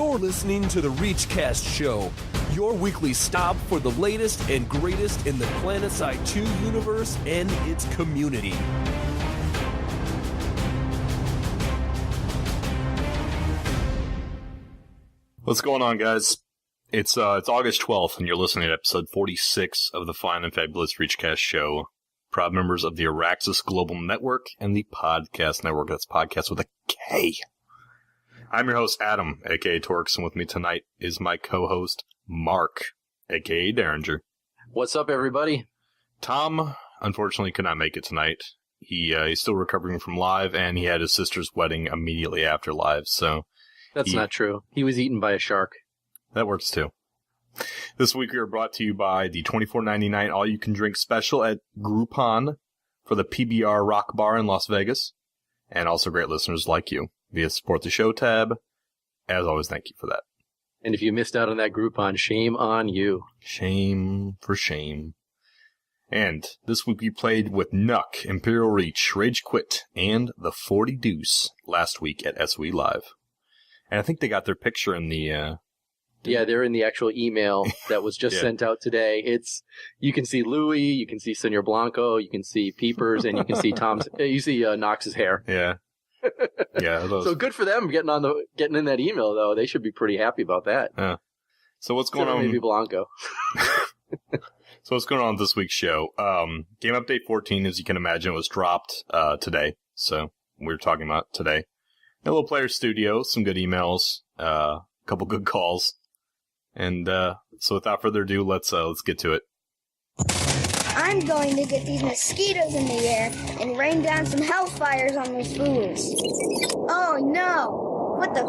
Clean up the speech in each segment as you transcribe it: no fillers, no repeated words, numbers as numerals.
You're listening to the ReachCast show, your weekly stop for the latest and greatest in the PlanetSide 2 universe and its community. What's going on, guys? It's August 12th, and you're listening to episode 46 of the Fine and Fabulous ReachCast show. Proud members of the Araxis Global Network and the Podcast Network. That's podcast with a K. I'm your host, Adam, a.k.a. Torx, and with me tonight is my co-host, Mark, a.k.a. Derringer. What's up, everybody? Tom, unfortunately, could not make it tonight. He's still recovering from live, and he had his sister's wedding immediately after live, so... That's not true. He was eaten by a shark. That works, too. This week we are brought to you by the $24.99 all-you-can-drink special at Groupon for the PBR Rock Bar in Las Vegas, and also great listeners like you via Support the Show tab. As always, thank you for that. And if you missed out on that Groupon, shame on you. Shame for shame. And this week we played with Noxx, Imperial Reach, Rage Quit, and the 40 Deuce last week at SOE Live. And I think they got their picture in the... Yeah, they're in the actual email that was just sent out today. You can see Louis, you can see Senor Blanco, you can see Peepers, and you can see Noxx's hair. Yeah. Yeah. So good for them getting in that email, though. They should be pretty happy about that. Yeah. So what's going on? Maybe Blanco. So what's going on with this week's show? Game Update 14, as you can imagine, was dropped today. So we were talking about today. A little Player Studio, some good emails, a couple good calls. And so without further ado, let's get to it. I'm going to get these mosquitoes in the air and rain down some hellfires on those fools. Oh no! What the f***?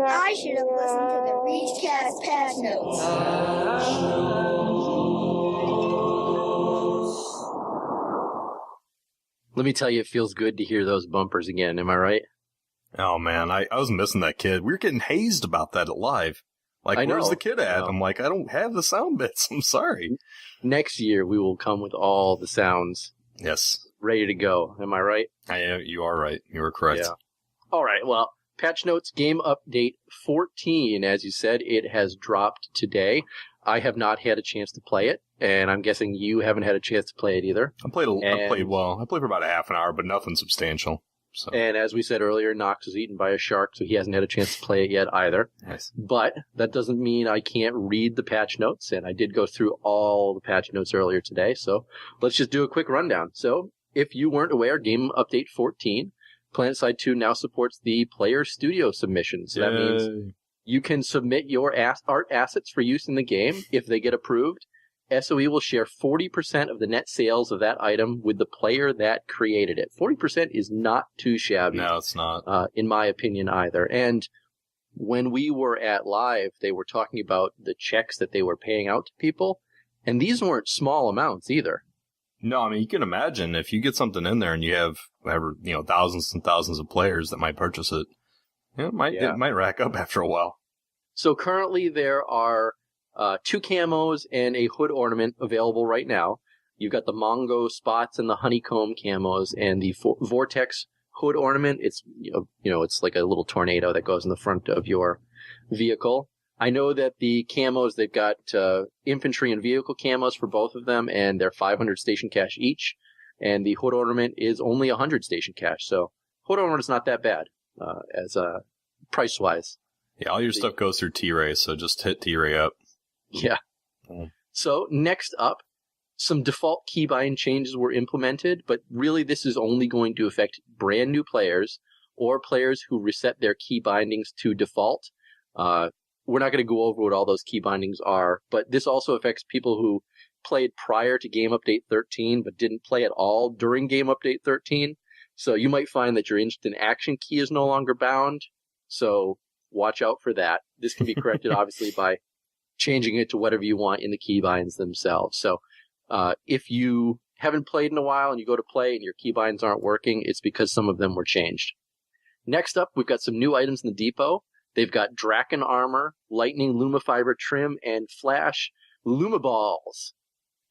I should have listened to the ReachCast patch notes. Let me tell you, it feels good to hear those bumpers again. Am I right? Oh man, I was missing that kid. We were getting hazed about that at live. Like, where's the kid at? I'm like, I don't have the sound bits. I'm sorry. Next year, we will come with all the sounds. Yes. Ready to go. Am I right? You are right. You are correct. Yeah. All right. Well, patch notes, game update 14. As you said, it has dropped today. I have not had a chance to play it, and I'm guessing you haven't had a chance to play it either. I played for about a half an hour, but nothing substantial. So. And as we said earlier, Noxx was eaten by a shark, so he hasn't had a chance to play it yet either. Nice. But that doesn't mean I can't read the patch notes, and I did go through all the patch notes earlier today, so let's just do a quick rundown. So, if you weren't aware, Game Update 14, PlanetSide 2 now supports the Player Studio submissions. So that means you can submit your art assets for use in the game. If they get approved, SOE will share 40% of the net sales of that item with the player that created it. 40% is not too shabby. No, it's not. In my opinion, either. And when we were at live, they were talking about the checks that they were paying out to people, and these weren't small amounts either. No, I mean, you can imagine if you get something in there and you have thousands and thousands of players that might purchase it, it might rack up after a while. So currently there are 2 camos and a hood ornament available right now. You've got the Mongo spots and the honeycomb camos, and the Vortex hood ornament. It's it's like a little tornado that goes in the front of your vehicle. I know that the camos, they've got infantry and vehicle camos for both of them, and they're 500 station cash each. And the hood ornament is only 100 station cash. So hood ornament is not that bad as price wise. Yeah, all your stuff goes through T-Ray, so just hit T-Ray up. Yeah. So next up, some default keybind changes were implemented, but really this is only going to affect brand new players or players who reset their key bindings to default. We're not going to go over what all those key bindings are, but this also affects people who played prior to Game Update 13 but didn't play at all during Game Update 13. So you might find that your instant action key is no longer bound. So watch out for that. This can be corrected, obviously, by changing it to whatever you want in the keybinds themselves. So if you haven't played in a while and you go to play and your keybinds aren't working, it's because some of them were changed. Next up, we've got some new items in the depot. They've got Draken Armor, Lightning Lumifiber Trim, and Flash Lumaballs.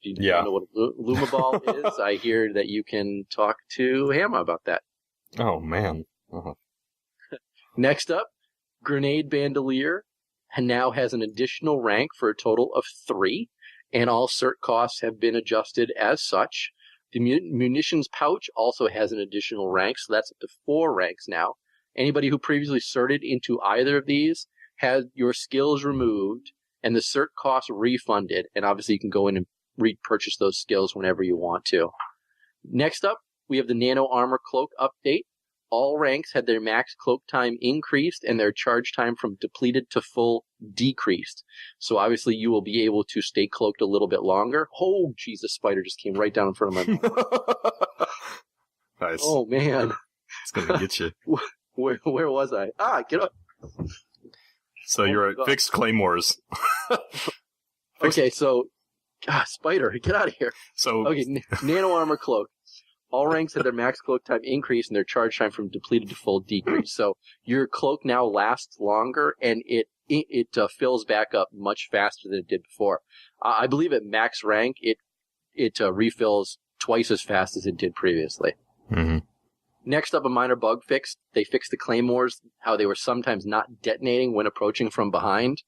If you don't know what Lumaball is, I hear that you can talk to Hamma about that. Oh, man. Next up, Grenade Bandolier now has an additional rank for a total of 3, and all cert costs have been adjusted as such. The munitions pouch also has an additional rank, so that's up to 4 ranks now. Anybody who previously certed into either of these has your skills removed and the cert costs refunded, and obviously you can go in and repurchase those skills whenever you want to. Next up, we have the Nano Armor Cloak update. All ranks had their max cloak time increased and their charge time from depleted to full decreased. So obviously you will be able to stay cloaked a little bit longer. Oh, jeez, a spider just came right down in front of my mouth. Nice. Oh, man. It's going to get you. Where was I? Get up. So you're at fixed claymores. Okay, so... spider, get out of here. So okay, Nano Armor Cloak. All ranks had their max cloak time increase and their charge time from depleted to full decrease. So your cloak now lasts longer, and it fills back up much faster than it did before. I believe at max rank, it refills twice as fast as it did previously. Mm-hmm. Next up, a minor bug fix. They fixed the claymores, how they were sometimes not detonating when approaching from behind.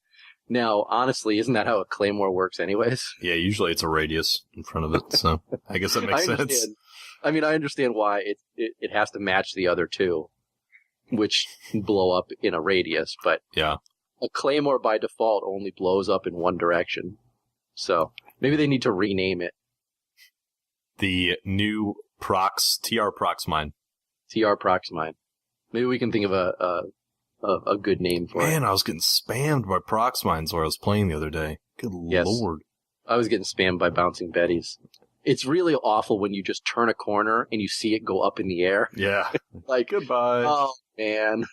Now, honestly, isn't that how a claymore works anyways? Yeah, usually it's a radius in front of it, so I guess that makes sense. I mean, I understand why it has to match the other two, which blow up in a radius, but yeah, a claymore by default only blows up in one direction. So maybe they need to rename it. The new TR Proxmine. TR Proxmine. Maybe we can think of a good name for it. Man, I was getting spammed by Proxmines where I was playing the other day. Good lord. I was getting spammed by Bouncing Betties. It's really awful when you just turn a corner and you see it go up in the air. Yeah. Like, goodbye. Oh, man.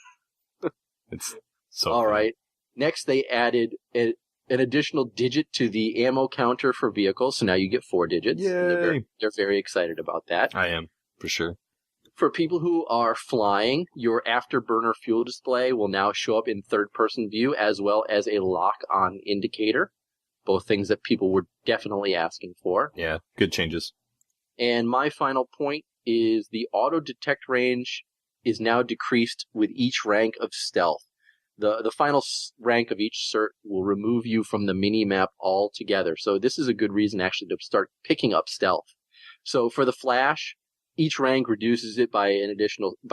It's so all fun. right. Next, they added an additional digit to the ammo counter for vehicles, so now you get 4 digits. Yay. They're very excited about that. I am, for sure. For people who are flying, your afterburner fuel display will now show up in third-person view as well as a lock-on indicator. Both things that people were definitely asking for. Yeah, good changes. And my final point is the auto-detect range is now decreased with each rank of stealth. The final rank of each cert will remove you from the mini-map altogether. So this is a good reason actually to start picking up stealth. So for the flash, each rank reduces it by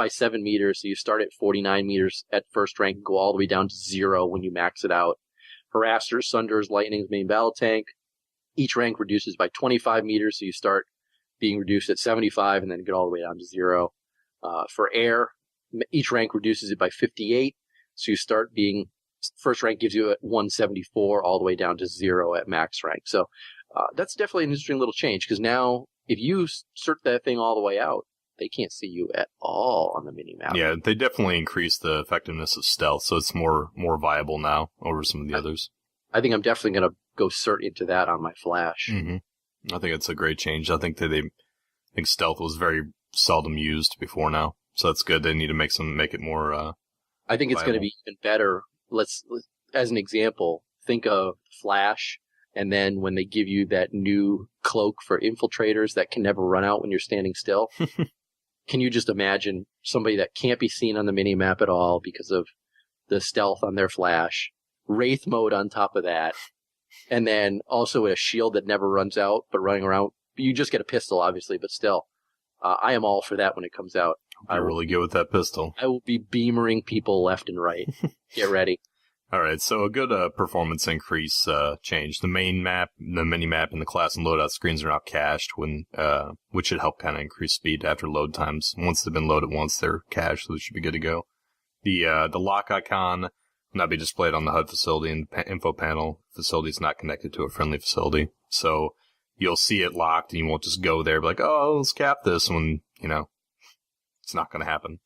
7 meters. So you start at 49 meters at first rank and go all the way down to 0 when you max it out. Harassers, Sunders, Lightning's main battle tank. Each rank reduces by 25 meters, so you start being reduced at 75 and then get all the way down to 0. For air, each rank reduces it by 58, so you start being, first rank gives you at 174 all the way down to 0 at max rank. So that's definitely an interesting little change, because now if you cert that thing all the way out, they can't see you at all on the mini-map. Yeah, they definitely increased the effectiveness of stealth, so it's more viable now over some of the others. I think I'm definitely going to go cert into that on my flash. Mm-hmm. I think it's a great change. I think I think stealth was very seldom used before now, so that's good. They need to make it more I think it's going to be even better. Let's, as an example, think of Flash, and then when they give you that new cloak for infiltrators that can never run out when you're standing still. Can you just imagine somebody that can't be seen on the mini-map at all because of the stealth on their flash, Wraith mode on top of that, and then also a shield that never runs out, but running around. You just get a pistol, obviously, but still. I am all for that when it comes out. You're really good with that pistol. I will be beamering people left and right. Get ready. All right, so a good performance increase change. The main map, the mini map, and the class and loadout screens are now cached, which should help kind of increase speed after load times. Once they've been loaded once, they're cached, so they should be good to go. The lock icon will now be displayed on the HUD facility and info panel. Facility is not connected to a friendly facility, so you'll see it locked, and you won't just go there and be like, oh, let's cap this when, it's not going to happen.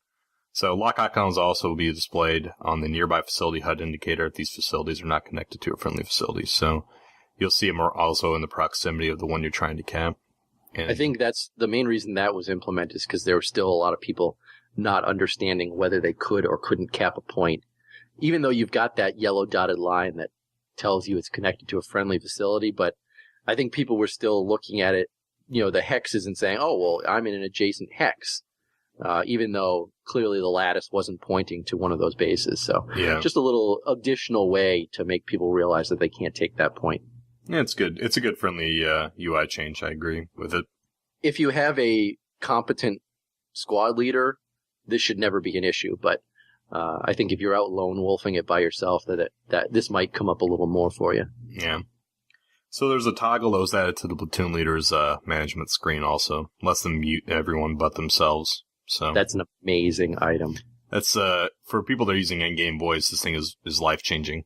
So lock icons also will be displayed on the nearby facility HUD indicator if these facilities are not connected to a friendly facility. So you'll see them also in the proximity of the one you're trying to cap. And I think that's the main reason that was implemented, is because there were still a lot of people not understanding whether they could or couldn't cap a point. Even though you've got that yellow dotted line that tells you it's connected to a friendly facility, but I think people were still looking at it, the hexes and saying, oh, well, I'm in an adjacent hex. even though clearly the lattice wasn't pointing to one of those bases. So just a little additional way to make people realize that they can't take that point. Yeah, it's good. It's a good friendly UI change. I agree with it. If you have a competent squad leader, this should never be an issue. But I think if you're out lone wolfing it by yourself, that this might come up a little more for you. Yeah. So there's a toggle that was added to the platoon leader's management screen also. Lets them mute everyone but themselves. So that's an amazing item. That's for people that are using in-game voice, this thing is life-changing.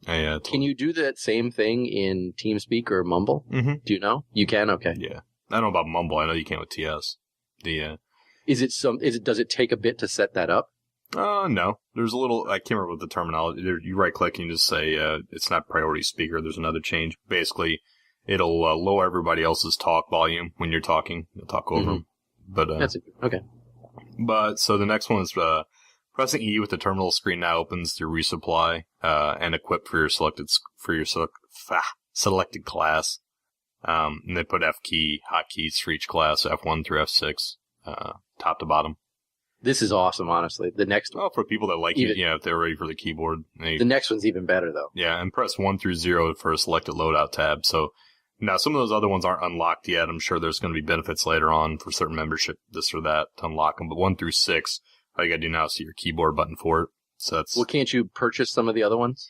Can you do that same thing in TeamSpeak or Mumble? Mm-hmm. Do you know? You can? Okay. Yeah. I don't know about Mumble. I know you can with TS. Does it take a bit to set that up? No. There's a little, I can't remember what the terminology, you right click and you just say, it's not priority speaker. There's another change. Basically, it'll lower everybody else's talk volume when you're talking. You'll talk over them. But, okay. But, so the next one is, pressing E with the terminal screen now opens the resupply, and equip for your selected class. And they put F key, hotkeys for each class, F1 through F6, top to bottom. This is awesome, honestly. The next one. Oh, for people that like it, if they're ready for the keyboard. The next one's even better, though. Yeah, and press 1 through 0 for a selected loadout tab. So, now some of those other ones aren't unlocked yet. I'm sure there's going to be benefits later on for certain membership, this or that, to unlock them. But 1 through 6, all you got to do now is see your keyboard button for it. So that's... Well, can't you purchase some of the other ones?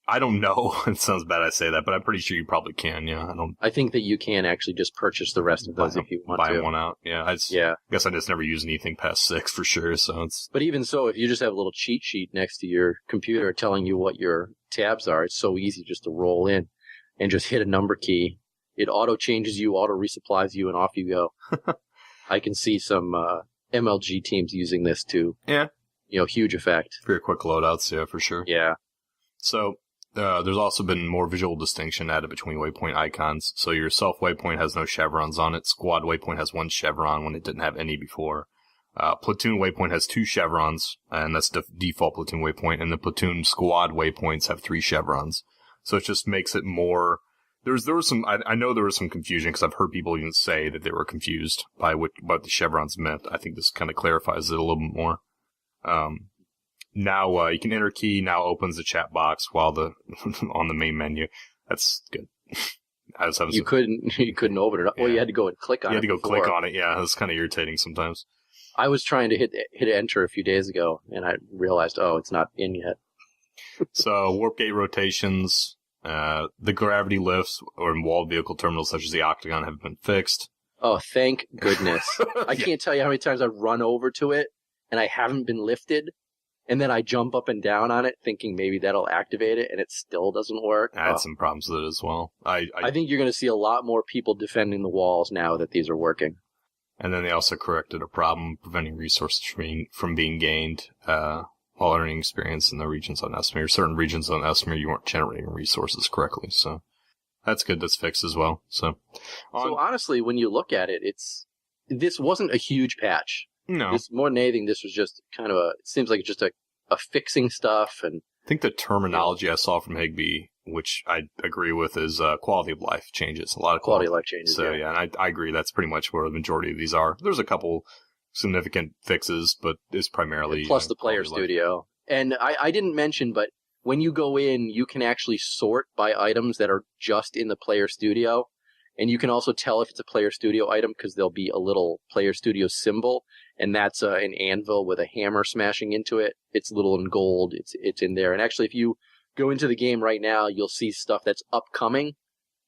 I don't know. It sounds bad I say that, but I'm pretty sure you probably can. Yeah, I think that you can actually just purchase the rest of those if you want to. Buy one out. Yeah. I guess I just never use anything past 6 for sure. So it's. But even so, if you just have a little cheat sheet next to your computer telling you what your tabs are, it's so easy just to roll in and just hit a number key. It auto changes you, auto resupplies you, and off you go. I can see some MLG teams using this too. Yeah. Huge effect. Very quick loadouts. Yeah, for sure. Yeah. So. There's also been more visual distinction added between waypoint icons. So your self waypoint has no chevrons on it. Squad waypoint has 1 chevron when it didn't have any before. Platoon waypoint has 2 chevrons, and that's the default platoon waypoint. And the platoon squad waypoints have 3 chevrons. So it just makes it more. There was some. I know there was some confusion because I've heard people even say that they were confused by what the chevrons meant. I think this kind of clarifies it a little bit more. Now you can enter key. Now opens the chat box while on the main menu. That's good. You couldn't open it up. Well, you had to go and click on it. You had to go click on it. Yeah, it's kind of irritating sometimes. I was trying to hit enter a few days ago, and I realized, it's not in yet. So warp gate rotations, the gravity lifts or walled vehicle terminals such as the Octagon have been fixed. Oh, thank goodness! I can't tell you how many times I've run over to it and I haven't been lifted. And then I jump up and down on it, thinking maybe that'll activate it, and it still doesn't work. I had some problems with it as well. I think you're going to see a lot more people defending the walls now that these are working. And then they also corrected a problem preventing resources from being gained while earning experience in the regions on Esmir. Certain regions on Esmir, you weren't generating resources correctly, so that's good. That's fixed as well. So honestly, when you look at it, this wasn't a huge patch. No. More than anything, this was just kind of it seems like it's just a fixing stuff. And I think the terminology I saw from Higby, which I agree with, is quality of life changes. A lot of quality of life changes. So, and I agree that's pretty much where the majority of these are. There's a couple significant fixes, but it's primarily... Plus the player studio. And I didn't mention, but when you go in, you can actually sort by items that are just in the player studio. And you can also tell if it's a player studio item because there'll be a little player studio symbol. And that's an anvil with a hammer smashing into it. It's little in gold. It's in there. And actually, if you go into the game right now, you'll see stuff that's upcoming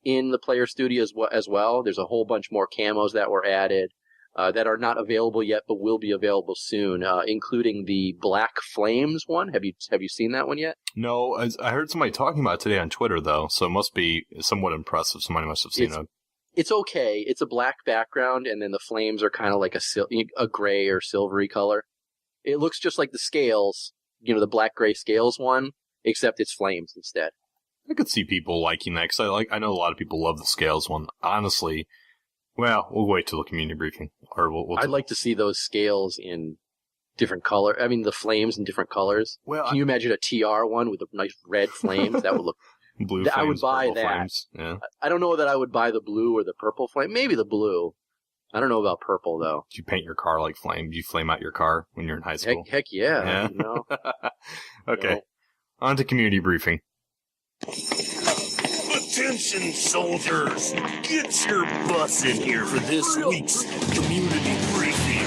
in the player studio as well. There's a whole bunch more camos that were added that are not available yet, but will be available soon, including the Black Flames one. Have you seen that one yet? No, I heard somebody talking about it today on Twitter, though, so it must be somewhat impressive. Somebody must have seen it. It's okay. It's a black background, and then the flames are kind of like a gray or silvery color. It looks just like the scales, the black-gray scales one, except it's flames instead. I could see people liking that, because I know a lot of people love the scales one. Honestly, well, we'll wait till the community briefing. I'd like to see those scales in different color. I mean, the flames in different colors. Well, can you imagine a TR one with a nice red flames? That would look... Blue flames, I would buy that. Flames. Yeah. I don't know that I would buy the blue or the purple flame. Maybe the blue. I don't know about purple, though. Did you paint your car like flame? Did you flame out your car when you're in high school? Heck yeah. Yeah? You know? Okay. No. On to community briefing. Attention, soldiers! Get your butts in here for this week's community briefing.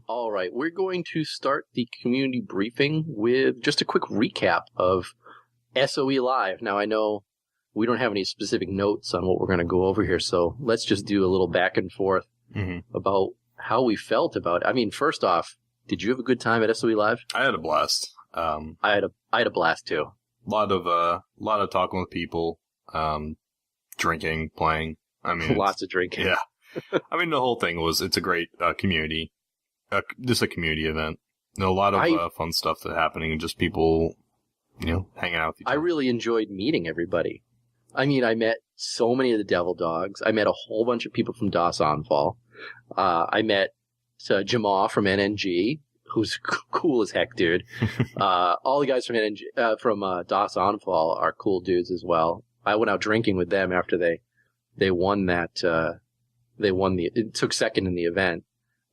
All right, we're going to start the community briefing with just a quick recap of SOE Live. Now, I know we don't have any specific notes on what we're going to go over here, so let's just do a little back and forth about how we felt about it. I mean, first off, did you have a good time at SOE Live? I had a blast. I had a blast too. A lot of talking with people, drinking, playing. I mean, Lots of drinking. Yeah. I mean, the whole thing it's a great community, just a community event. A lot of fun stuff that's hanging, and just people, hanging out with each other. I really enjoyed meeting everybody. I mean, I met so many of the Devil Dogs. I met a whole bunch of people from DOS Onfall. I met Jamal from NNG, who's cool as heck, dude. All the guys from NNG, from DOS Onfall are cool dudes as well. I went out drinking with them after they won that. It took second in the event.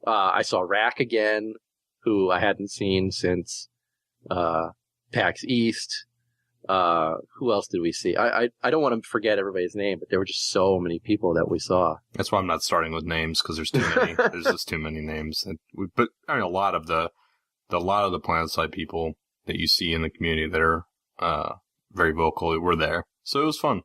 I saw Rack again, who I hadn't seen since PAX East. Who else did we see? I don't want to forget everybody's name, but there were just so many people that we saw. That's why I'm not starting with names, because there's too many. There's just too many names. But I mean, a lot of the PlanetSide people that you see in the community that are very vocal were there, so it was fun.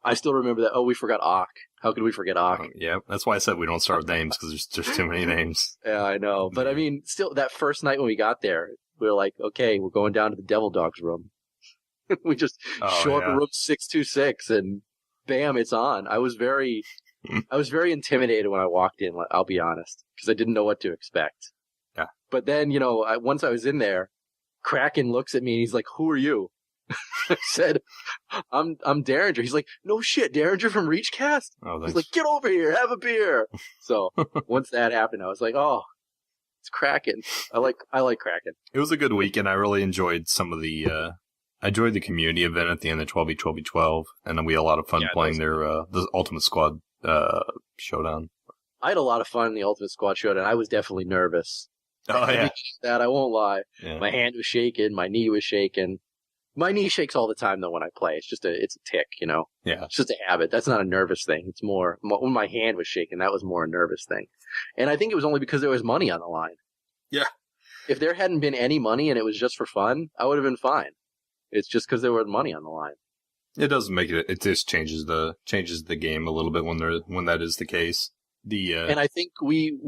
I still remember that. Oh, we forgot Ock. How could we forget Ock? Yeah, that's why I said we don't start with names, because there's too many names. Yeah, I know. But I mean, still, that first night when we got there, we were like, okay, we're going down to the Devil Dogs room. We just show up in room 626 and bam, it's on. I was very intimidated when I walked in, I'll be honest, because I didn't know what to expect. Yeah. But then, once I was in there, Kraken looks at me and he's like, "Who are you?" I said, I'm Derringer. He's like, "No shit, Derringer from ReachCast?" Oh, he's like, "Get over here, have a beer." So once that happened, I was like, "Oh, it's Kraken." I like Kraken. It was a good weekend. I really enjoyed some of the. I enjoyed the community event at the end of 12v12v12, and then we had a lot of fun playing the Ultimate Squad showdown. I had a lot of fun in the Ultimate Squad showdown. I was definitely nervous. Oh yeah, that I won't lie. Yeah. My hand was shaking, my knee was shaking. My knee shakes all the time though when I play. It's a tick, Yeah, it's just a habit. That's not a nervous thing. It's more when my hand was shaking. That was more a nervous thing, and I think it was only because there was money on the line. Yeah, if there hadn't been any money and it was just for fun, I would have been fine. It's just because there was money on the line. It doesn't make it. It just changes the game a little bit when that is the case. And I think we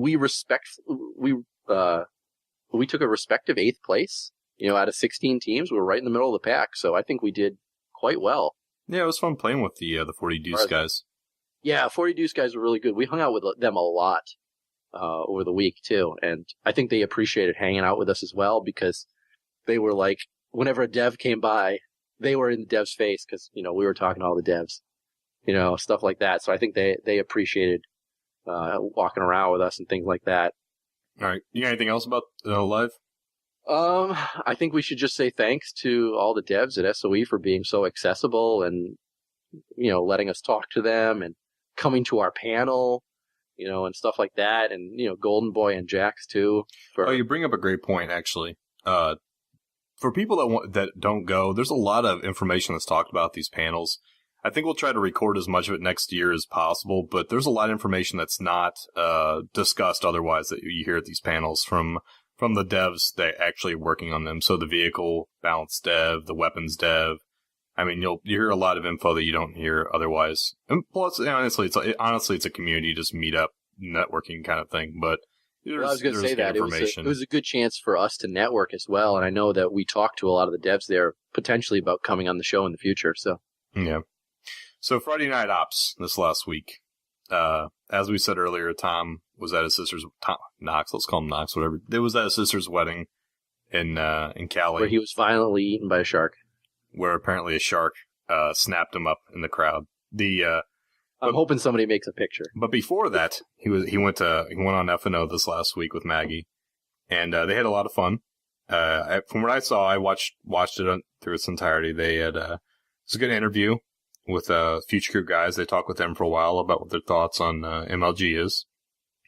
took a respective 8th place. Out of 16 teams, we were right in the middle of the pack. So I think we did quite well. Yeah, it was fun playing with the 40 Deuce guys. Yeah, 40 Deuce guys were really good. We hung out with them a lot over the week too, and I think they appreciated hanging out with us as well because they were like. Whenever a dev came by, they were in the dev's face because, we were talking to all the devs, stuff like that. So I think they appreciated walking around with us and things like that. All right. You got anything else about Live? I think we should just say thanks to all the devs at SOE for being so accessible and, letting us talk to them and coming to our panel, and stuff like that. And, Golden Boy and Jax too. You bring up a great point, actually. For people that don't go, there's a lot of information that's talked about these panels. I think we'll try to record as much of it next year as possible, but there's a lot of information that's not discussed otherwise that you hear at these panels from the devs that actually working on them. So the vehicle balance dev, the weapons dev. I mean, you hear a lot of info that you don't hear otherwise. And plus, honestly, it's a community just meet up networking kind of thing, but. Well, I was going to say that. It was a good chance for us to network as well, and I know that we talked to a lot of the devs there potentially about coming on the show in the future. So yeah. So Friday Night Ops this last week, as we said earlier, Tom was at his sister's Noxx. Let's call him Noxx, whatever. It was at his sister's wedding in Cali, where he was violently eaten by a shark. Where apparently a shark snapped him up in the crowd. I'm hoping somebody makes a picture. But before that, he went on F&O this last week with Maggie, and they had a lot of fun. From what I saw, I watched it through its entirety. They had it was a good interview with Future Crew guys. They talked with them for a while about what their thoughts on MLG is.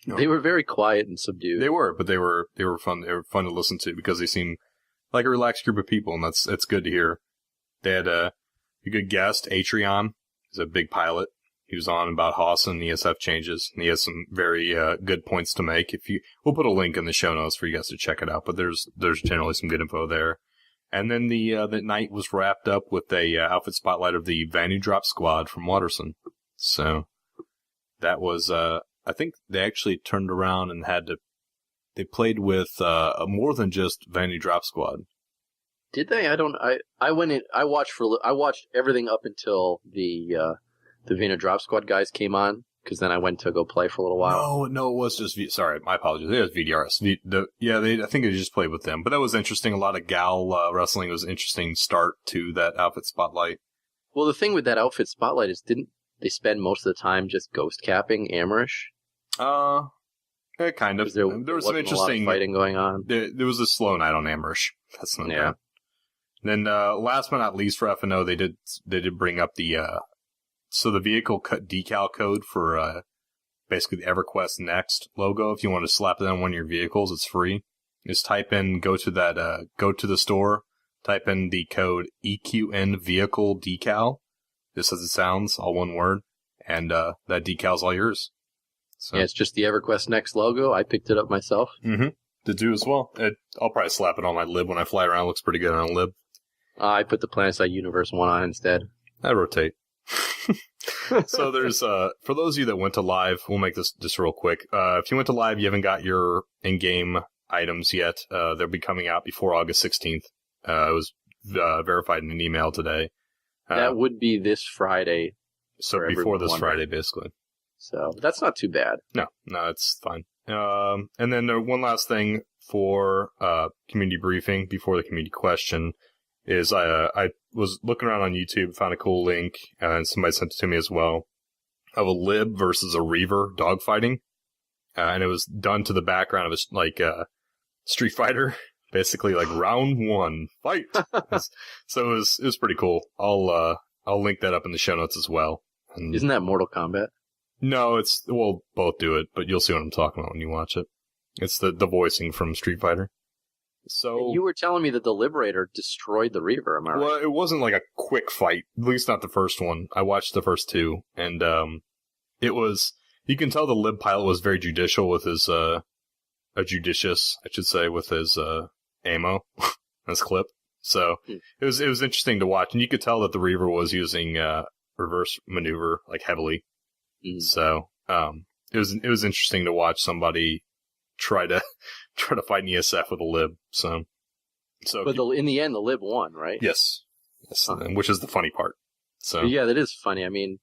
They were very quiet and subdued. They were, but they were fun. They were fun to listen to because they seem like a relaxed group of people, and that's good to hear. They had a good guest, Atrion. He's a big pilot. He was on about Haas and ESF changes, and he has some very good points to make. We'll put a link in the show notes for you guys to check it out. But there's generally some good info there. And then the night was wrapped up with a outfit spotlight of the Vanu Drop Squad from Watterson. So that was I think they actually turned around and they played with more than just Vanu Drop Squad. Did they? I went in. I watched everything up until the Vanu Drop Squad guys came on, because then I went to go play for a little while. No, it was just sorry, my apologies. It was VDRS. I think they just played with them, but that was interesting. A lot of gal wrestling. It was an interesting start to that outfit spotlight. Well, the thing with that outfit spotlight is, didn't they spend most of the time just ghost capping Amrish? Kind of. There was some interesting fighting going on. There was a slow night on Amrish. That's not bad. Then last but not least for F&O, they did bring up the vehicle decal code for basically the EverQuest Next logo. If you want to slap it on one of your vehicles, it's free. Just type in, go to the store, type in the code EQN vehicle decal, just as it sounds, all one word, and that decal's all yours. So. Yeah, it's just the EverQuest Next logo. I picked it up myself. Mm-hmm. Did you as well? I'll probably slap it on my lib when I fly around. It looks pretty good on a lib. I put the PlanetSide Universe one on instead. I rotate. So there's, for those of you that went to live, we'll make this just real quick. If you went to live, you haven't got your in-game items yet. They'll be coming out before August 16th. It was verified in an email today. That would be this Friday. So before this Friday, basically. So that's not too bad. No, it's fine. And then one last thing for community briefing before the community question is I was looking around on YouTube, found a cool link, and somebody sent it to me as well, of a lib versus a reaver dogfighting. And it was done to the background of Street Fighter, basically like round one, fight. So it was pretty cool. I'll link that up in the show notes as well. And isn't that Mortal Kombat? No, we'll both do it, but you'll see what I'm talking about when you watch it. It's the voicing from Street Fighter. So you were telling me that the Liberator destroyed the Reaver, am I right? Well, it wasn't like a quick fight, at least not the first one. I watched the first two, and it was, you can tell the Lib pilot was very judicial with his, judicious, I should say, with his ammo, his clip. So it was interesting to watch, and you could tell that the Reaver was using reverse maneuver like heavily. So it was interesting to watch somebody try to fight an ESF with a lib. So but in the end, the lib won, right? Yes, which is the funny part. So yeah, that is funny. I mean,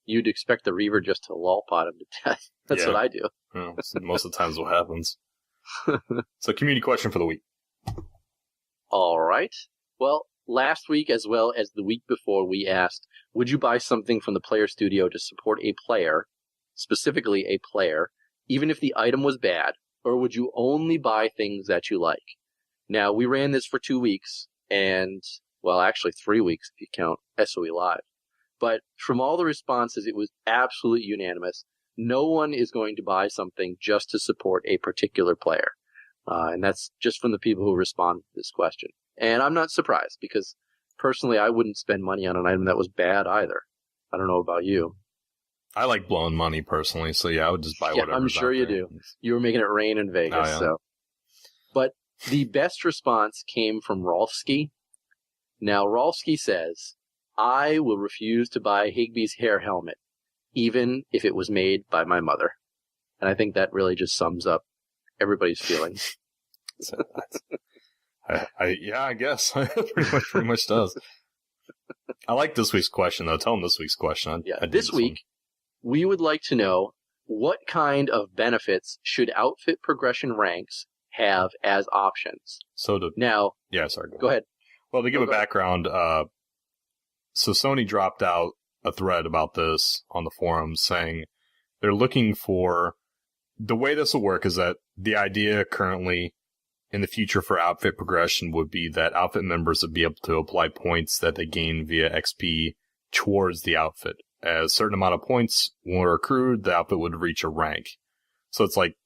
you'd expect the Reaver just to lolpot him to death. That's what I do. Well, most of the times, what happens. So, community question for the week. All right. Well, last week as well as the week before, we asked, would you buy something from the Player Studio to support a player, specifically a player, even if the item was bad, or would you only buy things that you like? Now, we ran this for 2 weeks, and, well, actually 3 weeks if you count SOE Live. But from all the responses, it was absolutely unanimous. No one is going to buy something just to support a particular player. And that's just from the people who responded to this question. And I'm not surprised, because personally, I wouldn't spend money on an item that was bad either. I don't know about you. I like blowing money personally, so yeah, I would just buy whatever. I'm sure you do. You were making it rain in Vegas, so. But the best response came from Rolfsky. Now, Rolfsky says, I will refuse to buy Higby's hair helmet, even if it was made by my mother. And I think that really just sums up everybody's feelings. I guess. pretty much does. I like this week's question, though. Tell them this week's question. This week, we would like to know, what kind of benefits should outfit progression ranks have as options? Now, go ahead. Well, to give a background, so Sony dropped out a thread about this on the forums saying they're looking for, the way this will work is that the idea currently in the future for outfit progression would be that outfit members would be able to apply points that they gain via XP towards the outfit. As a certain amount of points were accrued, the outfit would reach a rank. So it's like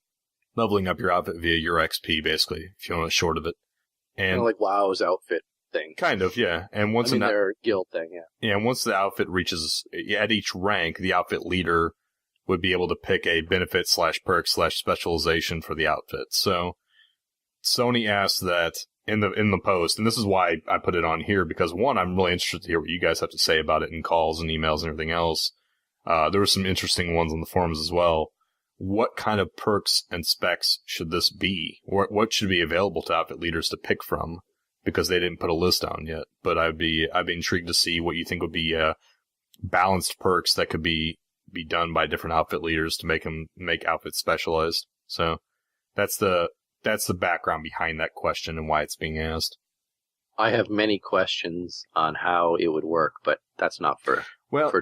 leveling up your outfit via your XP, basically, if you want to short of it. And Kind of like WoW's outfit thing. kind of, yeah. And once their guild thing, yeah. Yeah, and once the outfit reaches, at each rank, the outfit leader would be able to pick a benefit/perk/specialization for the outfit. So Sony asked that in the post, and this is why I put it on here, because one, I'm really interested to hear what you guys have to say about it in calls and emails and everything else. There were some interesting ones on the forums as well. What kind of perks and specs should this be? What should be available to outfit leaders to pick from? Because they didn't put a list down yet. But I'd be intrigued to see what you think would be balanced perks that could be done by different outfit leaders to make outfits specialized. So that's the background behind that question and why it's being asked. I have many questions on how it would work, but that's not for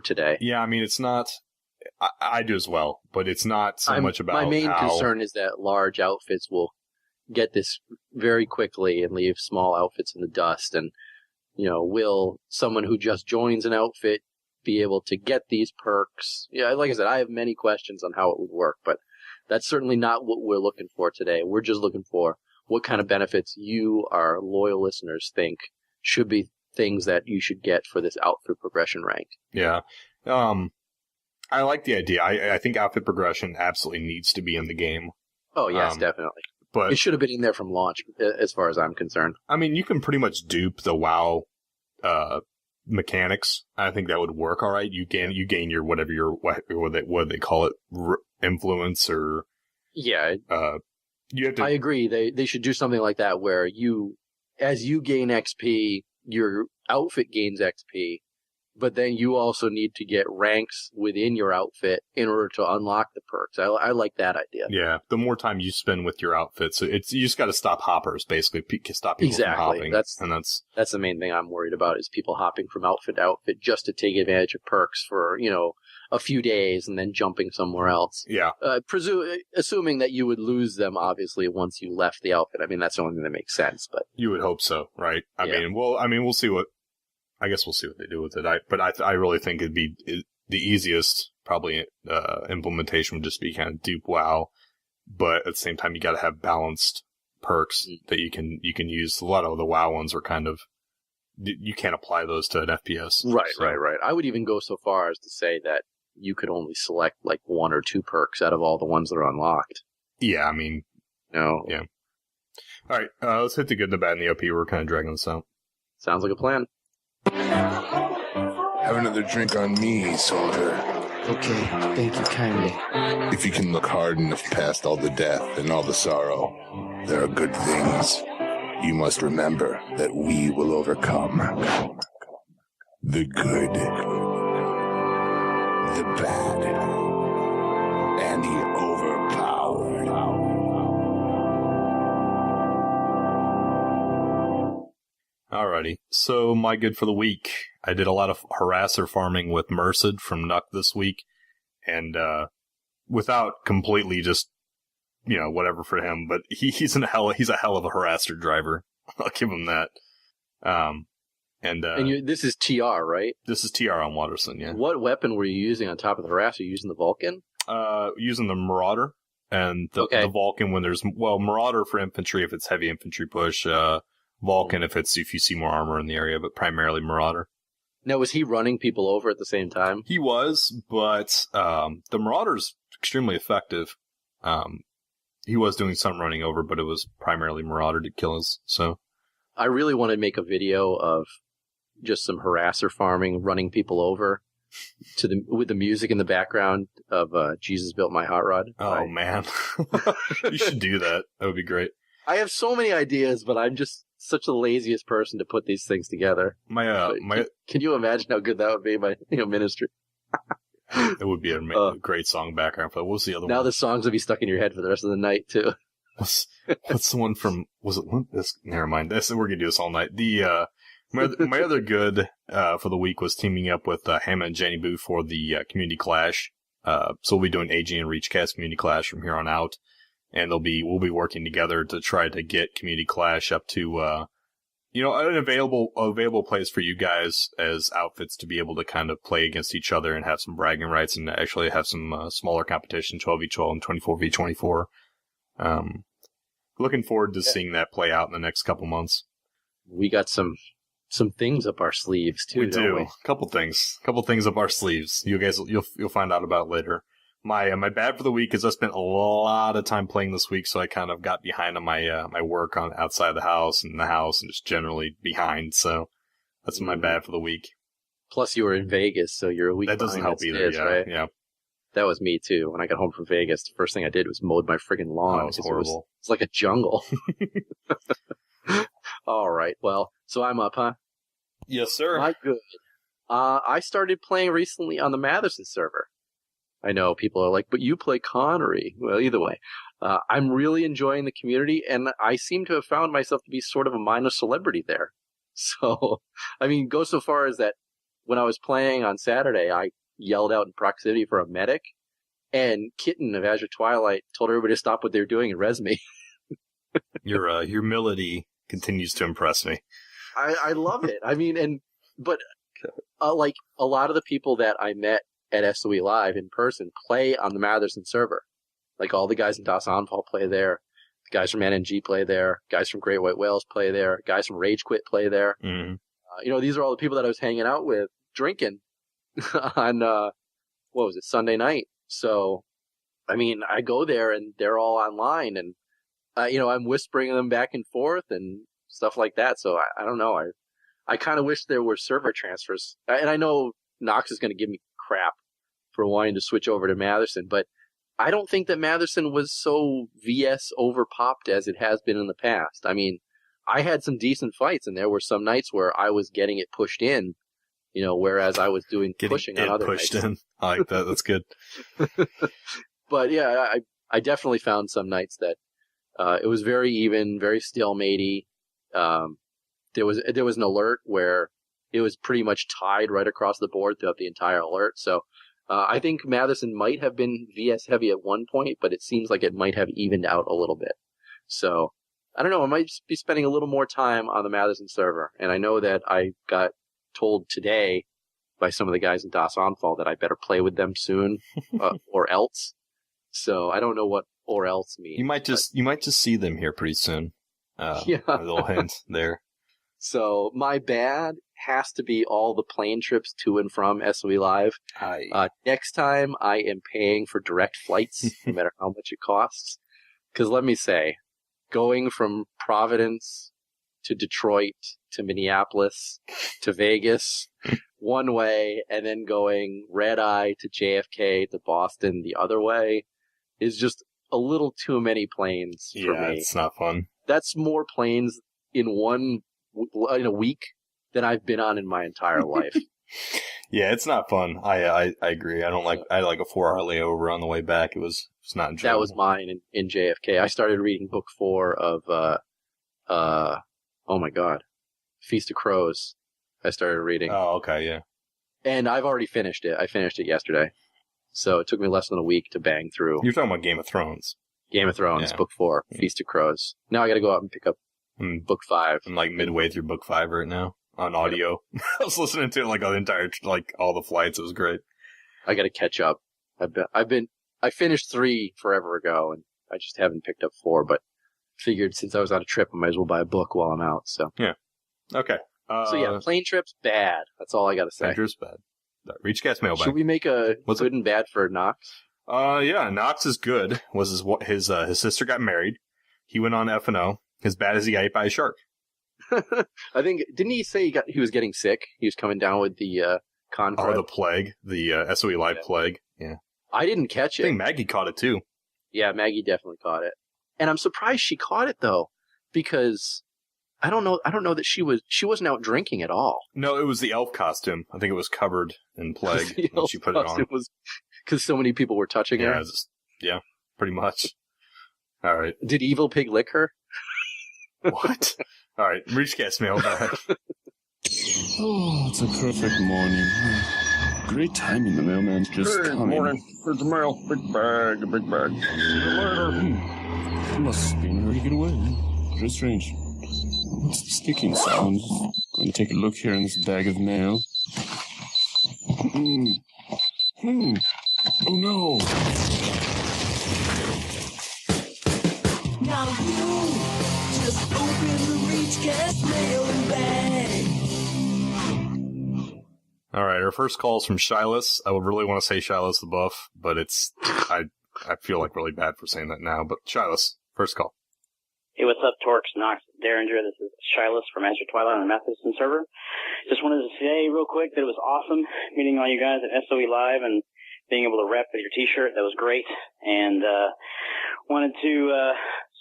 today. Yeah, I mean, it's not. I do as well, but it's not so much about my main concern is that large outfits will get this very quickly and leave small outfits in the dust. And, will someone who just joins an outfit be able to get these perks? Yeah, like I said, I have many questions on how it would work, but that's certainly not what we're looking for today. We're just looking for what kind of benefits you, our loyal listeners, think should be things that you should get for this outfit progression rank. Yeah. I like the idea. I think outfit progression absolutely needs to be in the game. Oh, yes, definitely. But it should have been in there from launch, as far as I'm concerned. I mean, you can pretty much dupe the WoW mechanics. I think that would work all right. You gain your what they call it, influence or yeah. You have to. I agree. They should do something like that where as you gain XP, your outfit gains XP. But then you also need to get ranks within your outfit in order to unlock the perks. I like that idea. Yeah, the more time you spend with your outfit, so you just got to stop hoppers, basically. Stop people from hopping. That's the main thing I'm worried about is people hopping from outfit to outfit just to take advantage of perks for a few days and then jumping somewhere else. Yeah. Assuming that you would lose them, obviously, once you left the outfit. I mean, that's the only thing that makes sense. But you would hope so, right? I mean, we'll see what. I guess we'll see what they do with it. I really think it'd be the easiest, probably, implementation would just be kind of dupe WoW. But at the same time, you got to have balanced perks that you can use. A lot of the WoW ones are kind of, you can't apply those to an FPS. Right. I would even go so far as to say that you could only select like 1 or 2 perks out of all the ones that are unlocked. Yeah, I mean, no. Yeah. All right, let's hit the good, the bad, and the OP. We're kind of dragging this out. Sounds like a plan. Have another drink on me, soldier. Okay, thank you kindly. If you can look hard enough past all the death and all the sorrow, there are good things. You must remember that we will overcome. The good, the bad, and the overpowered. Alrighty, so my good for the week. I did a lot of harasser farming with Merced from Noxx this week, and without completely just, whatever for him, but he's a hell of a harasser driver. I'll give him that. This is TR, right? This is TR on Waterson, yeah. What weapon were you using on top of the harasser? Are you using the Vulcan? Using the Marauder, and the Vulcan when there's, Marauder for infantry if it's heavy infantry push, Vulcan if you see more armor in the area, but primarily Marauder. Now, was he running people over at the same time? He was, but the Marauder's extremely effective. He was doing some running over, but it was primarily Marauder to kill us. So I really want to make a video of just some harasser farming, running people over with the music in the background of Jesus Built My Hot Rod. Oh, man. You should do that. That would be great. I have so many ideas, but I'm just such the laziest person to put these things together. Can you imagine how good that would be, my ministry? It would be a great song background, but what's the other one? Now the songs will be stuck in your head for the rest of the night, too. What's the one from, was it this? Never mind. We're going to do this all night. My other good for the week was teaming up with Hannah and Jenny Boo for the Community Clash. So we'll be doing AG and ReachCast Community Clash from here on out. And we'll be working together to try to get Community Clash up to an available place for you guys as outfits to be able to kind of play against each other and have some bragging rights and actually have some smaller competition, 12v12 and 24v24. Looking forward to seeing that play out in the next couple months. We got some things up our sleeves too. We do. Don't we? Couple things up our sleeves. You guys, you'll find out about later. My bad for the week is I spent a lot of time playing this week, so I kind of got behind on my my work on outside the house and just generally behind. So that's my bad for the week. Plus, you were in Vegas, so you're a week. That doesn't help either. Yeah, right? Yeah. That was me too. When I got home from Vegas, the first thing I did was mowed my friggin' lawn. That was horrible. It's like a jungle. All right. Well, so I'm up, huh? Yes, sir. My good. I started playing recently on the Matherson server. I know people are like, but you play Connery. Well, either way, I'm really enjoying the community, and I seem to have found myself to be sort of a minor celebrity there. So, I mean, go so far as that when I was playing on Saturday, I yelled out in proximity for a medic, and Kitten of Azure Twilight told everybody to stop what they were doing and res me. Your humility continues to impress me. I love it. I mean, but like a lot of the people that I met at SOE Live in person play on the Matherson server. Like all the guys in Das Anfall play there. The guys from NNG play there. Guys from Great White Whales play there. Guys from Rage Quit play there. Mm-hmm. These are all the people that I was hanging out with drinking on, what was it, Sunday night. So, I mean, I go there and they're all online and, I'm whispering them back and forth and stuff like that. So I don't know. I kind of wish there were server transfers. And I know Noxx is going to give me crap for wanting to switch over to Matherson, but I don't think that Matherson was so VS overpopped as it has been in the past. I mean, I had some decent fights, and there were some nights where I was getting it pushed in, whereas I was doing pushing on other nights. In. I like that. That's good. But yeah, I definitely found some nights that it was very even, very stalematey. There was an alert where it was pretty much tied right across the board throughout the entire alert. So I think Matherson might have been VS heavy at one point, but it seems like it might have evened out a little bit. So I don't know. I might just be spending a little more time on the Matherson server. And I know that I got told today by some of the guys in Das Anfall that I better play with them soon or else. So I don't know what or else means. You might just see them here pretty soon. Yeah. A little hint there. So my bad has to be all the plane trips to and from SOE Live. Next time I am paying for direct flights, no matter how much it costs. Because let me say, going from Providence to Detroit to Minneapolis to Vegas one way, and then going red eye to JFK to Boston the other way is just a little too many planes for me. Yeah, it's not fun. That's more planes in a week than I've been on in my entire life. Yeah, it's not fun. I agree. I had like a 4-hour layover on the way back. It's not enjoyable. That was mine in JFK. I started reading book 4 of oh my god, Feast of Crows. I started reading. Oh, okay, yeah. And I've already finished it. I finished it yesterday. So it took me less than a week to bang through. You're talking about Game of Thrones. Game of Thrones, Yeah. book 4, Feast of Crows. Now I got to go out and pick up book 5. I'm like midway through book 5 right now on audio. I was listening to it like the entire, like all the flights. It was great. I got to catch up. I finished 3 forever ago, and I just haven't picked up 4. But figured since I was on a trip, I might as well buy a book while I'm out. So Okay. So yeah, plane trips bad. That's all I got to say. Plane trips bad. ReachCast mailbag. Should we make a good and bad for Noxx? Yeah, Noxx is good. Was his sister got married. He went on F&O. His bad is he got ate by a shark. I think, didn't he say he was getting sick? He was coming down with the Concrete. Oh, the plague. The SOE Live plague. Yeah. I didn't catch it. I think Maggie caught it too. Yeah, Maggie definitely caught it. And I'm surprised she caught it though, because I don't know that she wasn't out drinking at all. No, it was the elf costume. I think it was covered in plague when she put it on. It was because so many people were touching her. Yeah, pretty much. All right. Did Evil Pig lick her? What? All right, ReachCast mailbag. Oh, it's a perfect morning. Great timing, the mailman's just coming. Morning. Here's the mail. Big bag. See you later. Must have been ready to get away. Just strange. What's the sticking sound? Going to take a look here in this bag of mail. Oh no! Now you just open the ReachCast mailing bag. All right, our first call is from Shilas. I would really want to say Shilas the Buff, but I feel like really bad for saying that now. But Shilas, first call. Hey, what's up, Torx, Noxx, Derringer? This is Shilas from Master Twilight on the Matheson server. Just wanted to say real quick that it was awesome meeting all you guys at SOE Live and being able to rep with your t-shirt. That was great. And wanted to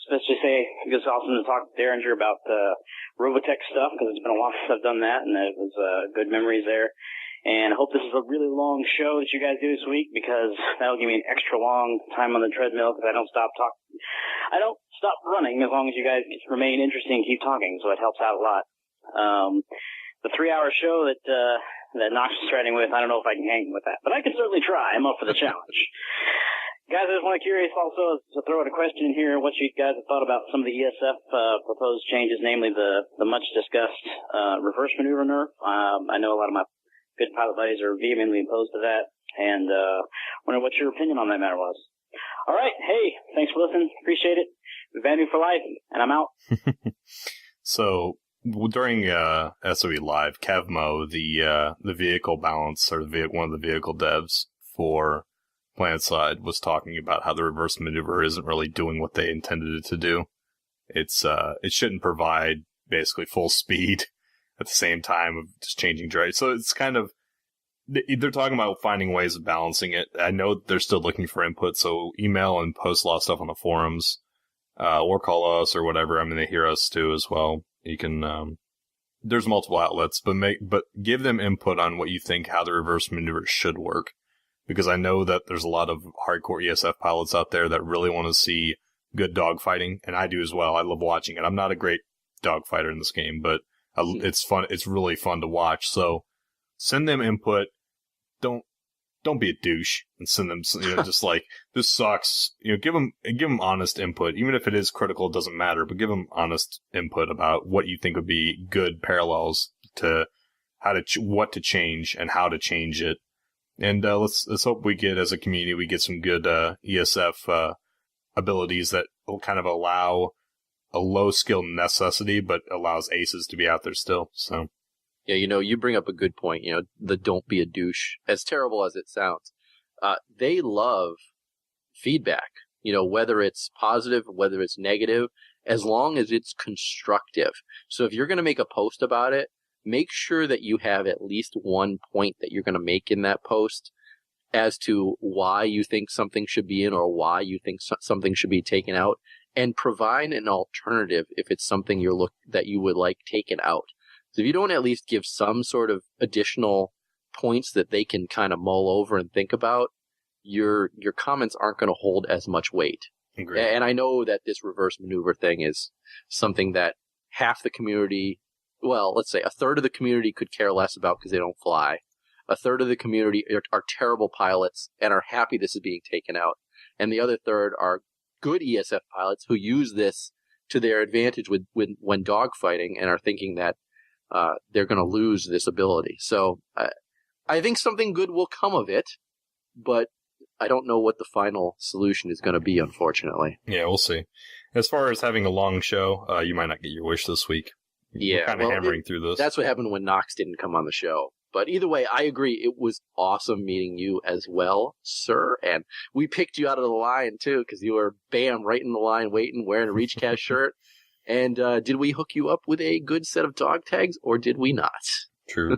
especially say it was awesome to talk to Derringer about the Robotech stuff, because it's been a while since I've done that, and it was good memories there. And I hope this is a really long show that you guys do this week, because that'll give me an extra long time on the treadmill, because I don't stop running as long as you guys remain interesting and keep talking, so it helps out a lot. The 3-hour show that Noxx is starting with, I don't know if I can hang with that, but I can certainly try. I'm up for the challenge. Guys, I just want to curious also to throw out a question in here, what you guys have thought about some of the ESF proposed changes, namely the much discussed reverse maneuver nerf. I know a lot of my good pilot buddies are vehemently opposed to that, and wonder what your opinion on that matter was. All right, hey, thanks for listening. Appreciate it. Vanity for life, and I'm out. So during SOE Live, Kevmo, the vehicle balance, or one of the vehicle devs for PlanetSide, was talking about how the reverse maneuver isn't really doing what they intended it to do. It shouldn't provide basically full speed at the same time of just changing direction. So it's kind of, they're talking about finding ways of balancing it. I know they're still looking for input, so email and post a lot of stuff on the forums, or call us or whatever. I mean, they hear us too as well. You can, there's multiple outlets, but give them input on what you think, how the reverse maneuver should work. Because I know that there's a lot of hardcore ESF pilots out there that really want to see good dogfighting, and I do as well. I love watching it. I'm not a great dogfighter in this game, but it's fun. It's really fun to watch. So send them input. Don't be a douche and send them, just like, this sucks. Give them honest input. Even if it is critical, it doesn't matter, but give them honest input about what you think would be good parallels to what to change and how to change it. And let's hope we get, as a community, we get some good ESF abilities that will kind of allow a low skill necessity, but allows aces to be out there still. So. Yeah, you bring up a good point, the don't be a douche. As terrible as it sounds, they love feedback, whether it's positive, whether it's negative, as long as it's constructive. So if you're going to make a post about it, make sure that you have at least one point that you're going to make in that post as to why you think something should be in or why you think something should be taken out, and provide an alternative if it's something that you would like taken out. So if you don't at least give some sort of additional points that they can kind of mull over and think about, your comments aren't going to hold as much weight. Agreed. And I know that this reverse maneuver thing is something that half the community, well, let's say a third of the community could care less about because they don't fly. A third of the community are terrible pilots and are happy this is being taken out. And the other third are good ESF pilots who use this to their advantage when dogfighting and are thinking that they're going to lose this ability. So I think something good will come of it, but I don't know what the final solution is going to be, unfortunately. Yeah, we'll see. As far as having a long show, you might not get your wish this week. Yeah, we're kind of hammering through this. That's what happened when Noxx didn't come on the show. But either way, I agree. It was awesome meeting you as well, sir. And we picked you out of the line, too, because you were, bam, right in the line waiting, wearing a ReachCast shirt. And did we hook you up with a good set of dog tags, or did we not? True.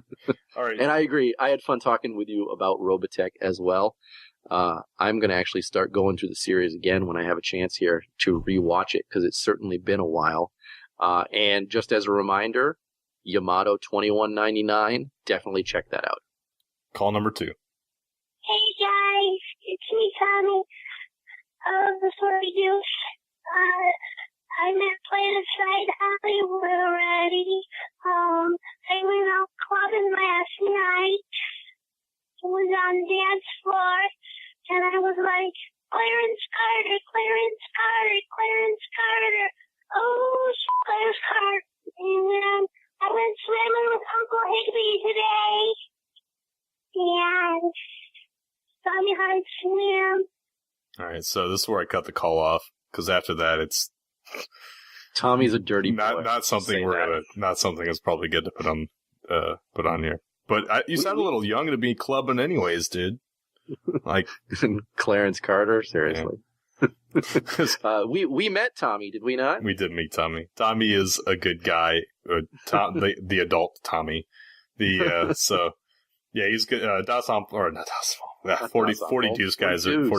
All right. And I agree. I had fun talking with you about Robotech as well. I'm going to actually start going through the series again when I have a chance here to rewatch it, because it's certainly been a while. And just as a reminder, Yamato 2199, definitely check that out. Call number 2. Hey guys, it's me, Tommy, of the Sorry Deuce. I'm at PlanetSide Hollywood already. I went out clubbing last night. I was on the dance floor, and I was like, Clarence Carter, Clarence Carter, Clarence Carter. Oh, Clarence Carter. And I went swimming with Uncle Higby today. And taught me how to swim. All right, so this is where I cut the call off, because after that, it's Tommy's a dirty boy. Not something not something that's probably good to put on here. But you sound a little young to be clubbing, anyways, dude. Like Clarence Carter, seriously. Yeah. We met Tommy, did we not? We did meet Tommy. Tommy is a good guy. The adult Tommy. So yeah, he's good. Not Das 40 Deuce guys are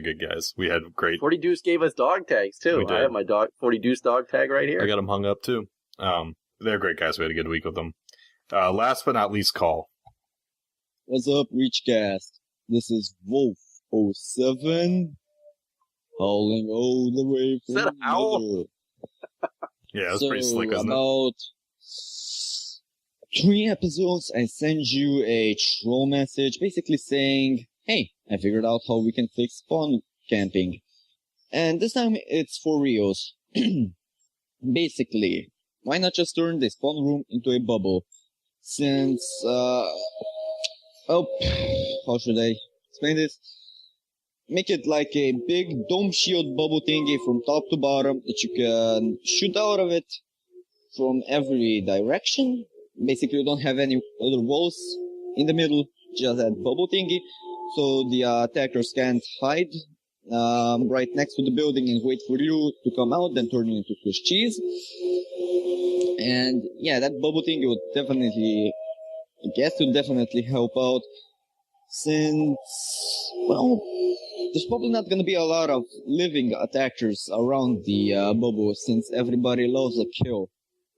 good guys. We had great. 40 Deuce gave us dog tags too. I have my 40 Deuce dog tag right here. I got them hung up too. They're great guys. We had a good week with them. Last but not least, call. What's up, ReachCast? This is Wolf07, howling all the way from the owl? Yeah, that's pretty slick, isn't it? About 3 episodes, I send you a troll message basically saying, hey, I figured out how we can fix spawn camping. And this time it's for reals. Basically, why not just turn the spawn room into a bubble? Since, how should I explain this? Make it like a big dome shield bubble thingy from top to bottom that you can shoot out of it from every direction. Basically, you don't have any other walls in the middle, just that bubble thingy, so the attackers can't hide right next to the building and wait for you to come out, then turn you into Swiss cheese. And yeah, that bubble thingy would definitely help out, since, well, there's probably not going to be a lot of living attackers around the bubble, since everybody loves a kill.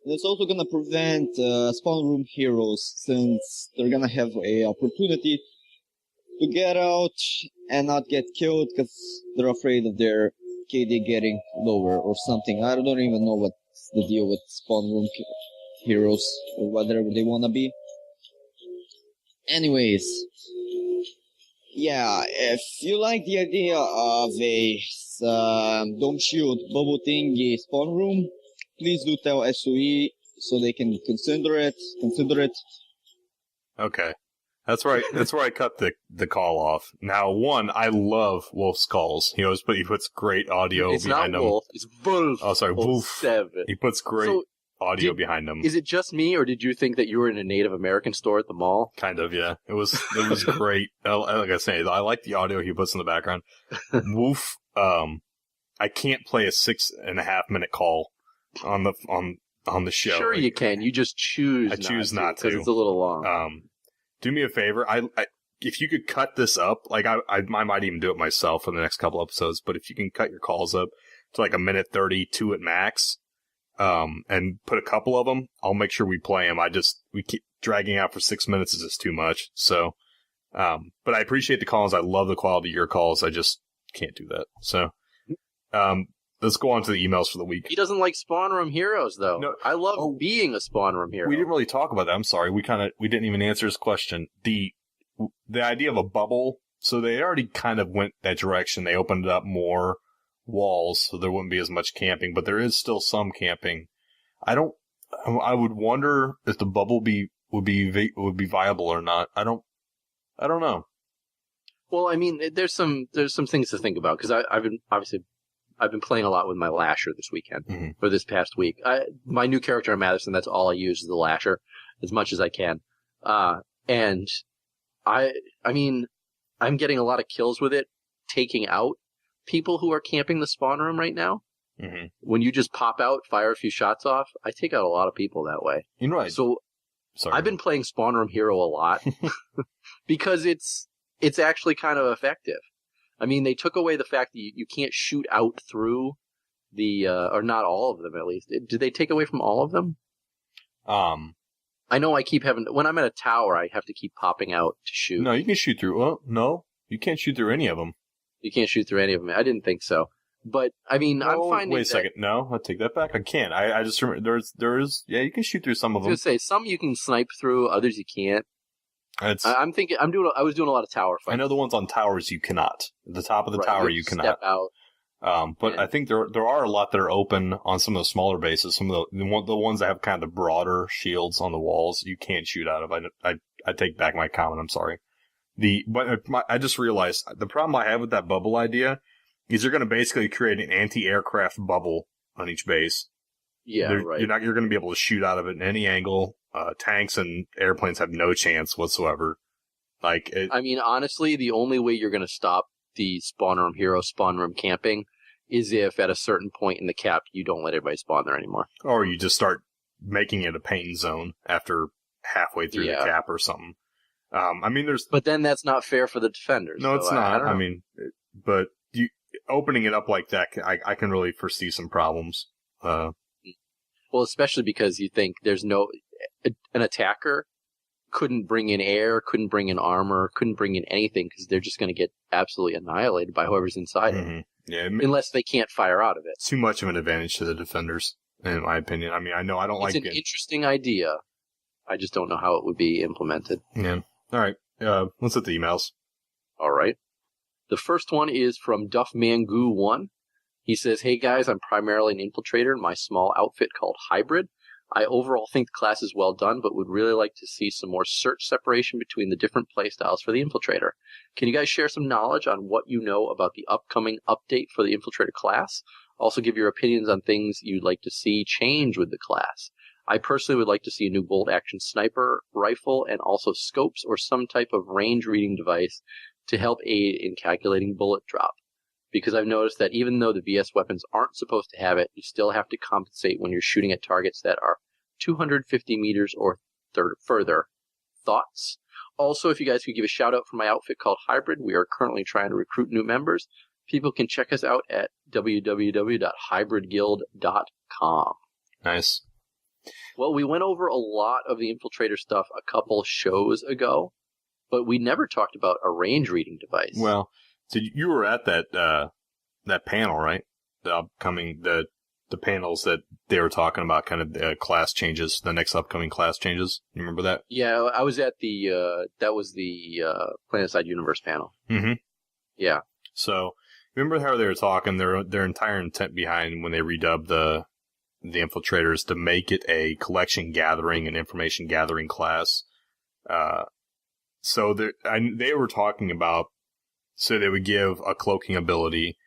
And it's also going to prevent spawn room heroes, since they're going to have a opportunity to get out and not get killed because they're afraid of their KD getting lower or something. I don't even know what's the deal with spawn room heroes or whatever they want to be. Anyways, yeah, if you like the idea of a dome shield bubble thingy spawn room, please do tell SOE so they can consider it. Okay. That's right. That's where I cut the call off. Now, I love Wolf's calls. He puts great audio behind them. It's not Wolf, it's Wolf. Oh, sorry, Wolf. 7. He puts great audio behind them. Is it just me, or did you think that you were in a Native American store at the mall? Kind of, yeah. It was great. Like I say, I like the audio he puts in the background. Wolf, I can't play a 6.5 minute call on the show. Sure, you can. You just choose. I choose not to because it's a little long. Do me a favor. If you could cut this up, like I might even do it myself for the next couple episodes. But if you can cut your calls up to like 1:32 at max, and put a couple of them, I'll make sure we play them. We keep dragging out for 6 minutes is just too much. So, but I appreciate the calls. I love the quality of your calls. I just can't do that. So, let's go on to the emails for the week. He doesn't like spawn room heroes, though. No. I love being a spawn room hero. We didn't really talk about that. I'm sorry. We didn't even answer his question. The idea of a bubble. So they already kind of went that direction. They opened up more walls, so there wouldn't be as much camping, but there is still some camping. I would wonder if the bubble would be viable or not. I don't know. Well, I mean, there's some things to think about, because I've been playing a lot with my lasher this weekend, or this past week. My new character in Madison, that's all I use is the lasher, as much as I can. And I mean, I'm getting a lot of kills with it, taking out people who are camping the spawn room right now. Mm-hmm. When you just pop out, fire a few shots off, I take out a lot of people that way. You're right. So I've been playing spawn room hero a lot because it's actually kind of effective. I mean, they took away the fact that you can't shoot out through the, or not all of them at least. Did they take away from all of them? I know I keep when I'm at a tower, I have to keep popping out to shoot. No, you can shoot through, well, no, you can't shoot through any of them. You can't shoot through any of them. I didn't think so. But, I mean, I'm finding wait a second. No, I take that back. I can't. I just remember, yeah, you can shoot through some of them. I was going to say, some you can snipe through, others you can't. I was doing a lot of tower fights. I know the ones on towers you cannot. At the top of the tower you cannot. Step out. But I think there are a lot that are open on some of the smaller bases. Some of the ones that have kind of the broader shields on the walls, you can't shoot out of. I take back my comment. I'm sorry. I just realized the problem I have with that bubble idea is you're going to basically create an anti-aircraft bubble on each base. Yeah, right. You're going to be able to shoot out of it in any angle. Tanks and airplanes have no chance whatsoever. I mean, honestly, the only way you're going to stop the spawn room camping is if at a certain point in the cap you don't let everybody spawn there anymore. Or you just start making it a pain zone after halfway through the cap or something. But then that's not fair for the defenders. No, it's not. But opening it up like that, I can really foresee some problems. Well, especially because you think there's an attacker couldn't bring in air, couldn't bring in armor, couldn't bring in anything because they're just going to get absolutely annihilated by whoever's inside it. Yeah, unless they can't fire out of it. Too much of an advantage to the defenders, in my opinion. I mean, I know I don't like it. It's an interesting idea. I just don't know how it would be implemented. Yeah. All right. Let's hit the emails. All right. The first one is from Duffmangoo1. He says, "Hey guys, I'm primarily an infiltrator in my small outfit called Hybrid. I overall think the class is well done, but would really like to see some more search separation between the different playstyles for the infiltrator. Can you guys share some knowledge on what you know about the upcoming update for the infiltrator class? Also give your opinions on things you'd like to see change with the class. I personally would like to see a new bolt-action sniper rifle and also scopes or some type of range-reading device to help aid in calculating bullet drop. Because I've noticed that even though the VS weapons aren't supposed to have it, you still have to compensate when you're shooting at targets that are 250 meters or further. Thoughts? Also, if you guys could give a shout-out for my outfit called Hybrid, we are currently trying to recruit new members. People can check us out at www.hybridguild.com. Nice. Well, we went over a lot of the infiltrator stuff a couple shows ago, but we never talked about a range reading device. Well, so you were at that panel, right? The upcoming the panels that they were talking about, kind of the class changes, the next upcoming class changes. You remember that? Yeah, I was at the that was the PlanetSide Universe panel. Mm-hmm. Yeah. So remember how they were talking? Their entire intent behind when they redubbed the infiltrators to make it a collection gathering and information gathering class. So they were talking about. So they would give a cloaking ability,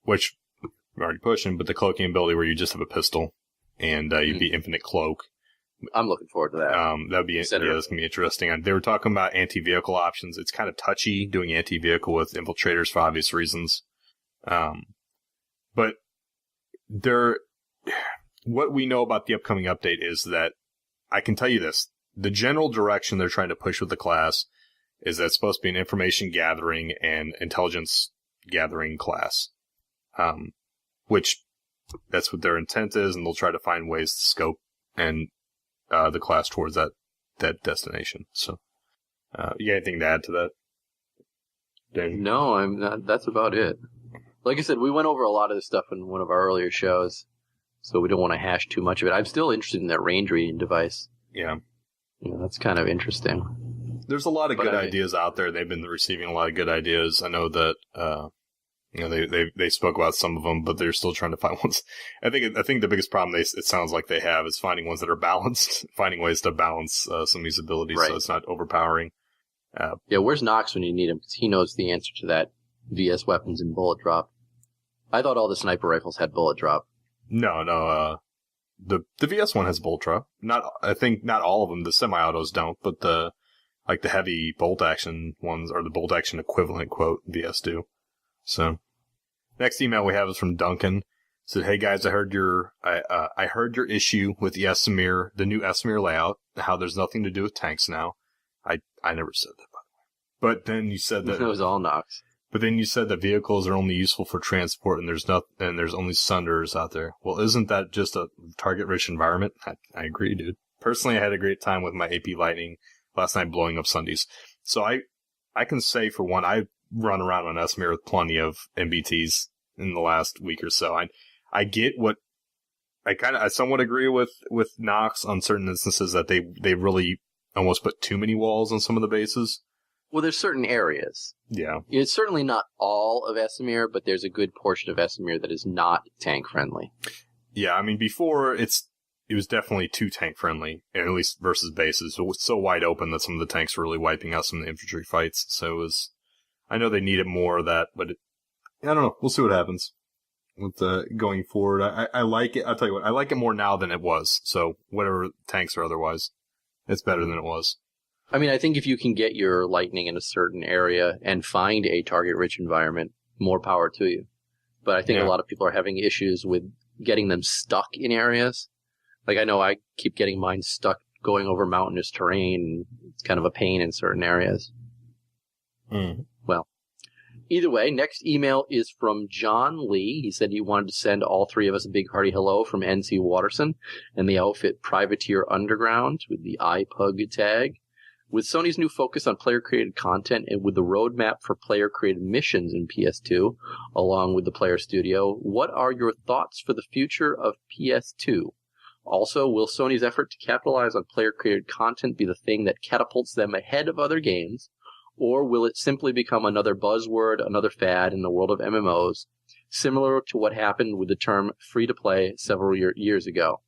which we're already pushing, but the cloaking ability where you just have a pistol and you'd be infinite cloak. I'm looking forward to that. That'd be that's gonna be interesting. And they were talking about anti-vehicle options. It's kind of touchy doing anti-vehicle with infiltrators for obvious reasons. But what we know about the upcoming update is that I can tell you this: the general direction they're trying to push with the class is that it's supposed to be an information gathering and intelligence gathering class. Which that's what their intent is, and they'll try to find ways to scope and the class towards that destination. So, you got anything to add to that, Dan? No, I'm not. That's about it. Like I said, we went over a lot of this stuff in one of our earlier shows, so we don't want to hash too much of it. I'm still interested in that range reading device. Yeah. That's kind of interesting. There's a lot of good ideas out there. They've been receiving a lot of good ideas. I know that, they spoke about some of them, but they're still trying to find ones. I think the biggest problem it sounds like they have is finding ones that are balanced, finding ways to balance some of these abilities so it's not overpowering. Yeah, where's Noxx when you need him? Because he knows the answer to that VS weapons and bullet drop. I thought all the sniper rifles had bullet drop. No. The VS one has bullet drop. I think not all of them. The semi-autos don't, but the heavy bolt action ones, or the bolt action equivalent, quote, VS do. So, next email we have is from Duncan. It said, "Hey guys, I heard your issue with the Esamir, the new Esamir layout, how there's nothing to do with tanks now." I never said that, by the way. But then you said that it was all Noxx. But then you said that vehicles are only useful for transport, and there's only Sunders out there. Well, isn't that just a target-rich environment? I agree, dude. Personally, I had a great time with my AP Lightning last night blowing up Sundays. So I can say, for one, I've run around on Esamir with plenty of MBTs in the last week or so. I get what I somewhat agree with Noxx on certain instances that they really almost put too many walls on some of the bases. Well, there's certain areas. Yeah. It's certainly not all of Esamir, but there's a good portion of Esamir that is not tank-friendly. Yeah, I mean, before, it was definitely too tank-friendly, at least versus bases. It was so wide open that some of the tanks were really wiping out some of the infantry fights. So it was... I know they needed more of that, but I don't know. We'll see what happens with going forward. I like it. I'll tell you what, I like it more now than it was. So whatever tanks or otherwise, it's better than it was. I mean, I think if you can get your lightning in a certain area and find a target-rich environment, more power to you. But I think a lot of people are having issues with getting them stuck in areas. Like, I know I keep getting mine stuck going over mountainous terrain. It's kind of a pain in certain areas. Well, either way, next email is from John Lee. He said he wanted to send all three of us a big hearty hello from NC Watterson and the outfit Privateer Underground with the iPug tag. With Sony's new focus on player-created content and with the roadmap for player-created missions in PS2, along with the Player Studio, what are your thoughts for the future of PS2? Also, will Sony's effort to capitalize on player-created content be the thing that catapults them ahead of other games, or will it simply become another buzzword, another fad in the world of MMOs, similar to what happened with the term free-to-play several years ago?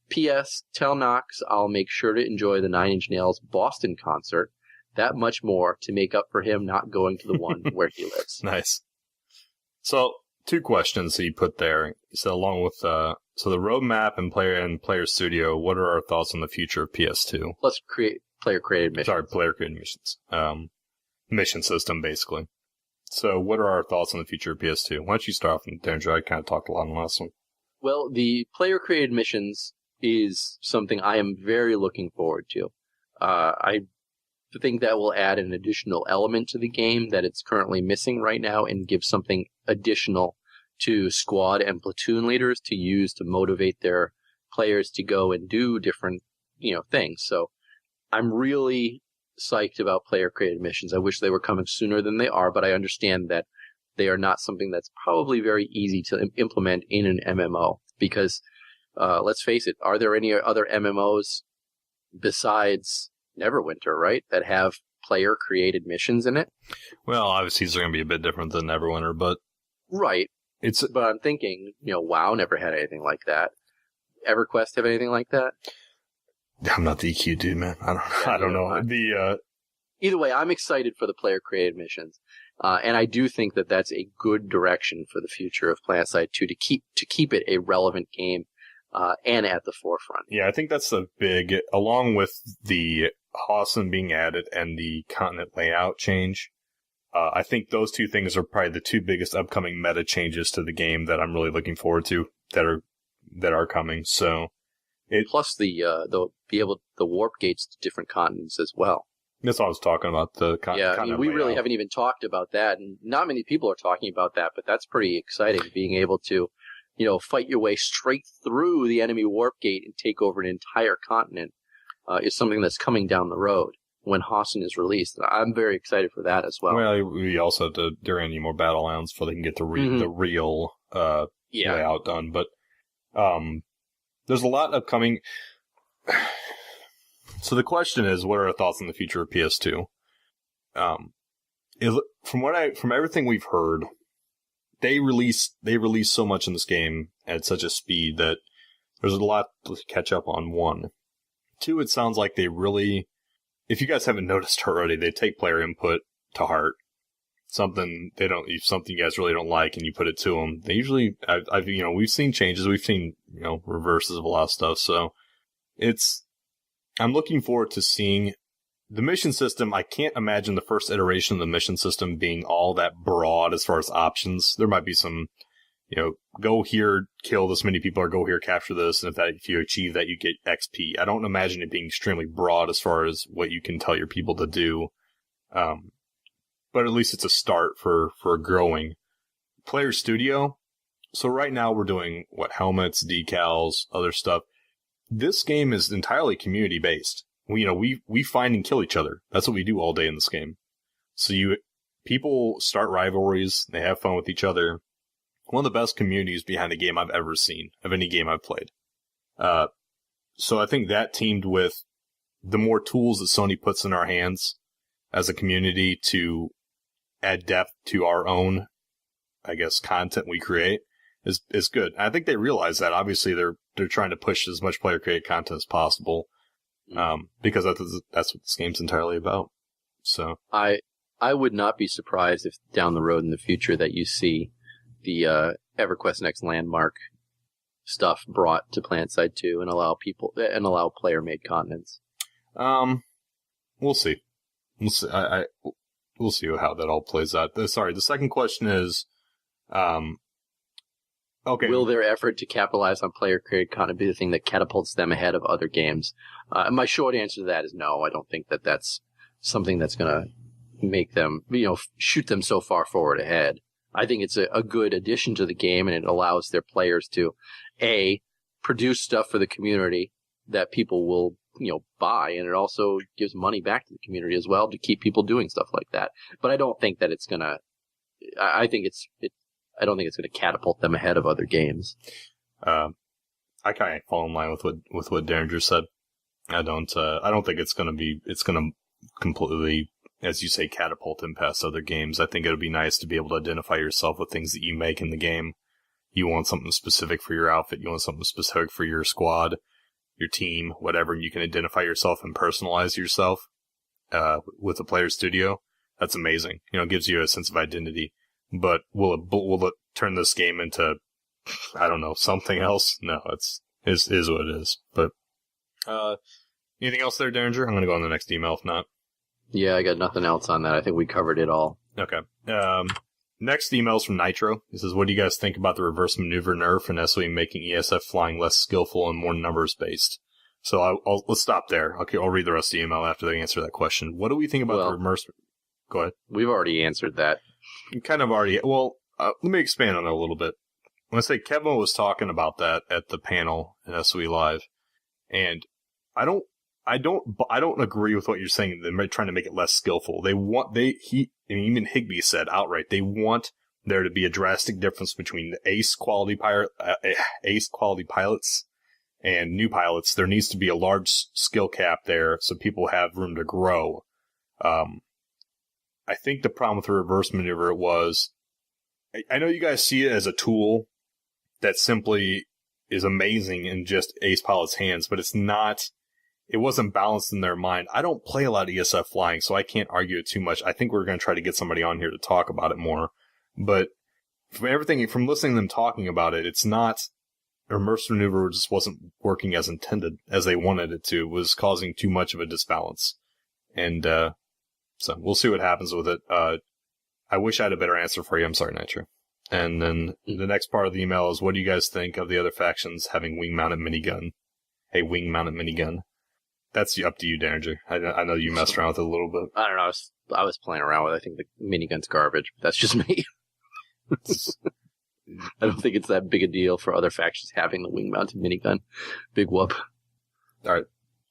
P.S. Tell Noxx I'll make sure to enjoy the Nine Inch Nails Boston concert, that much more to make up for him not going to the one where he lives. Nice. So, 2 questions he put there. He said, along with so the roadmap and Player Studio, what are our thoughts on the future of PS2? Let's create player-created missions. Sorry, player-created missions. Mission system, basically. So, what are our thoughts on the future of PS2? Why don't you start off, Andrew? I kind of talked a lot on the last one. Well, the player-created missions is something I am very looking forward to. I think that will add an additional element to the game that it's currently missing right now and give something additional to squad and platoon leaders to use to motivate their players to go and do different, things. So I'm really psyched about player-created missions. I wish they were coming sooner than they are, but I understand that they are not something that's probably very easy to implement in an MMO because let's face it, are there any other MMOs besides Neverwinter, right, that have player-created missions in it? Well, obviously these are going to be a bit different than Neverwinter, but... Right. But I'm thinking, WoW never had anything like that. EverQuest have anything like that? I'm not the EQ dude, man. I don't know. Either way, I'm excited for the player-created missions. And I do think that that's a good direction for the future of PlanetSide 2 to keep it a relevant game. And at the forefront. Yeah, I think that's a big, along with the Hawson being added and the continent layout change, I think those 2 things are probably the 2 biggest upcoming meta changes to the game that I'm really looking forward to that are coming. So, plus the warp gates to different continents as well. That's what I was talking about. We really haven't even talked about that, and not many people are talking about that, but that's pretty exciting, being able to fight your way straight through the enemy warp gate and take over an entire continent is something that's coming down the road when Hawson is released. I'm very excited for that as well. Well, we also have to, there ain't any more battle islands before they can get the real layout done. But there's a lot upcoming. So the question is, what are our thoughts on the future of PS2? From everything we've heard, they release so much in this game at such a speed that there's a lot to catch up on. 1. 2, it sounds like they really, if you guys haven't noticed already, they take player input to heart. Something you guys really don't like and you put it to them. They usually, we've seen changes, we've seen, reverses of a lot of stuff. So I'm looking forward to seeing the mission system. I can't imagine the first iteration of the mission system being all that broad as far as options. There might be some, go here, kill this many people, or go here, capture this, and if you achieve that, you get XP. I don't imagine it being extremely broad as far as what you can tell your people to do. But at least it's a start for growing. Player Studio. So right now we're doing, helmets, decals, other stuff. This game is entirely community-based. We find and kill each other. That's what we do all day in this game. So people start rivalries, they have fun with each other. One of the best communities behind a game I've ever seen, of any game I've played. So I think that teamed with the more tools that Sony puts in our hands, as a community to add depth to our own, I guess, content we create is good. I think they realize that. Obviously, they're trying to push as much player-created content as possible, because that's what this game's entirely about. So I would not be surprised if down the road in the future that you see the EverQuest Next Landmark stuff brought to PlanetSide 2 and allow player-made continents. We'll see. We'll see. We'll see how that all plays out. Sorry, the second question is, okay. Will their effort to capitalize on player-created content be the thing that catapults them ahead of other games? My short answer to that is no. I don't think that that's something that's going to make them, shoot them so far forward ahead. I think it's a good addition to the game, and it allows their players to, A, produce stuff for the community that people will, buy, and it also gives money back to the community as well to keep people doing stuff like that. But I don't think that it's going to, I don't think it's going to catapult them ahead of other games. I kind of fall in line with what Derringer said. I don't think it's going to completely, as you say, catapult them past other games. I think it would be nice to be able to identify yourself with things that you make in the game. You want something specific for your outfit. You want something specific for your squad, your team, whatever. And you can identify yourself and personalize yourself with the player studio. That's amazing. It gives you a sense of identity. But will it turn this game into, I don't know, something else? No, is what it is. But anything else there, Derringer? I'm going to go on the next email if not. Yeah, I got nothing else on that. I think we covered it all. Okay. Next email is from Nitro. He says, what do you guys think about the reverse maneuver nerf and SOE making ESF flying less skillful and more numbers based? So let's stop there. Okay, I'll read the rest of the email after they answer that question. What do we think about the reverse? Go ahead. We've already answered that. Kind of already. Well, let me expand on it a little bit. When I say Kevin was talking about that at the panel in SOE Live, and I don't agree with what you're saying. They're trying to make it less skillful. Even Higbee said outright, they want there to be a drastic difference between the ace quality pilots and new pilots. There needs to be a large skill cap there so people have room to grow. I think the problem with the reverse maneuver was, I know you guys see it as a tool that simply is amazing in just ace pilot's hands, but it's not. It wasn't balanced in their mind. I don't play a lot of ESF flying, so I can't argue it too much. I think we're going to try to get somebody on here to talk about it more. But from listening to them talking about it, it's not, reverse maneuver just wasn't working as intended, as they wanted it to. It was causing too much of a disbalance. And so we'll see what happens with it. I wish I had a better answer for you. I'm sorry, Nitro. And then the next part of the email is, what do you guys think of the other factions having wing-mounted minigun? A wing-mounted minigun. That's up to you, Derringer. I know you messed around with it a little bit. I don't know. I was playing around with it. I think the minigun's garbage. But that's just me. I don't think it's that big a deal for other factions having the wing-mounted minigun. Big whoop. All right.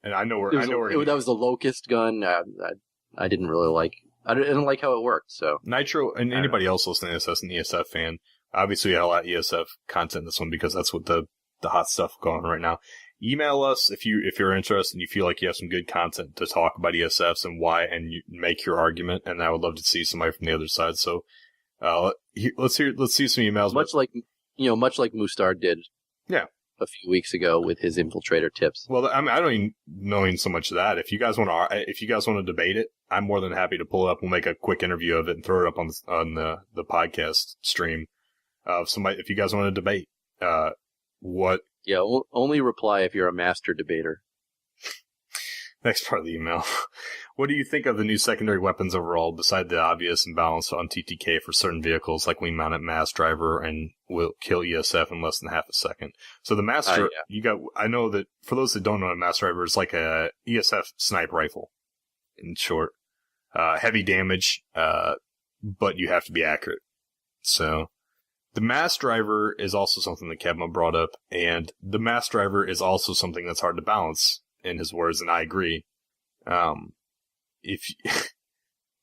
And that was the Locust gun. I didn't really like. I didn't like how it worked. So Nitro and anybody else listening to this as an ESF fan, obviously we had a lot of ESF content in this one because that's what the hot stuff going on right now. Email us if you're interested and you feel like you have some good content to talk about ESFs and why, and you make your argument. And I would love to see somebody from the other side. So let's see some emails. Much like Mustar did. Yeah. A few weeks ago with his infiltrator tips. Well, I don't even know so much of that. If you guys want to debate it, I'm more than happy to pull it up. We'll make a quick interview of it and throw it up on the podcast stream. If you guys want to debate, what? Yeah, only reply if you're a master debater. Next part of the email. What do you think of the new secondary weapons overall, beside the obvious imbalance on TTK for certain vehicles like wing-mounted mass driver and will kill ESF in less than half a second? So the mass driver, I know that for those that don't know, a mass driver is like a ESF sniper rifle, in short. Heavy damage, but you have to be accurate. So the mass driver is also something that Kevin brought up, and the mass driver is also something that's hard to balance, in his words, and I agree. If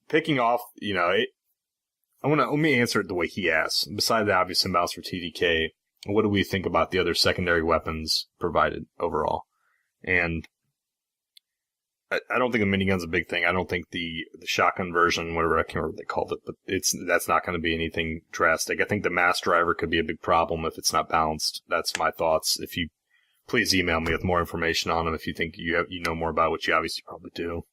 picking off, let me answer it the way he asked. Besides the obvious imbalance for TDK, what do we think about the other secondary weapons provided overall? And I don't think the minigun's a big thing. I don't think the shotgun version, whatever, I can't remember what they called it, but that's not going to be anything drastic. I think the mass driver could be a big problem if it's not balanced. That's my thoughts. If you please email me with more information on them if you think you know more about what you obviously probably do.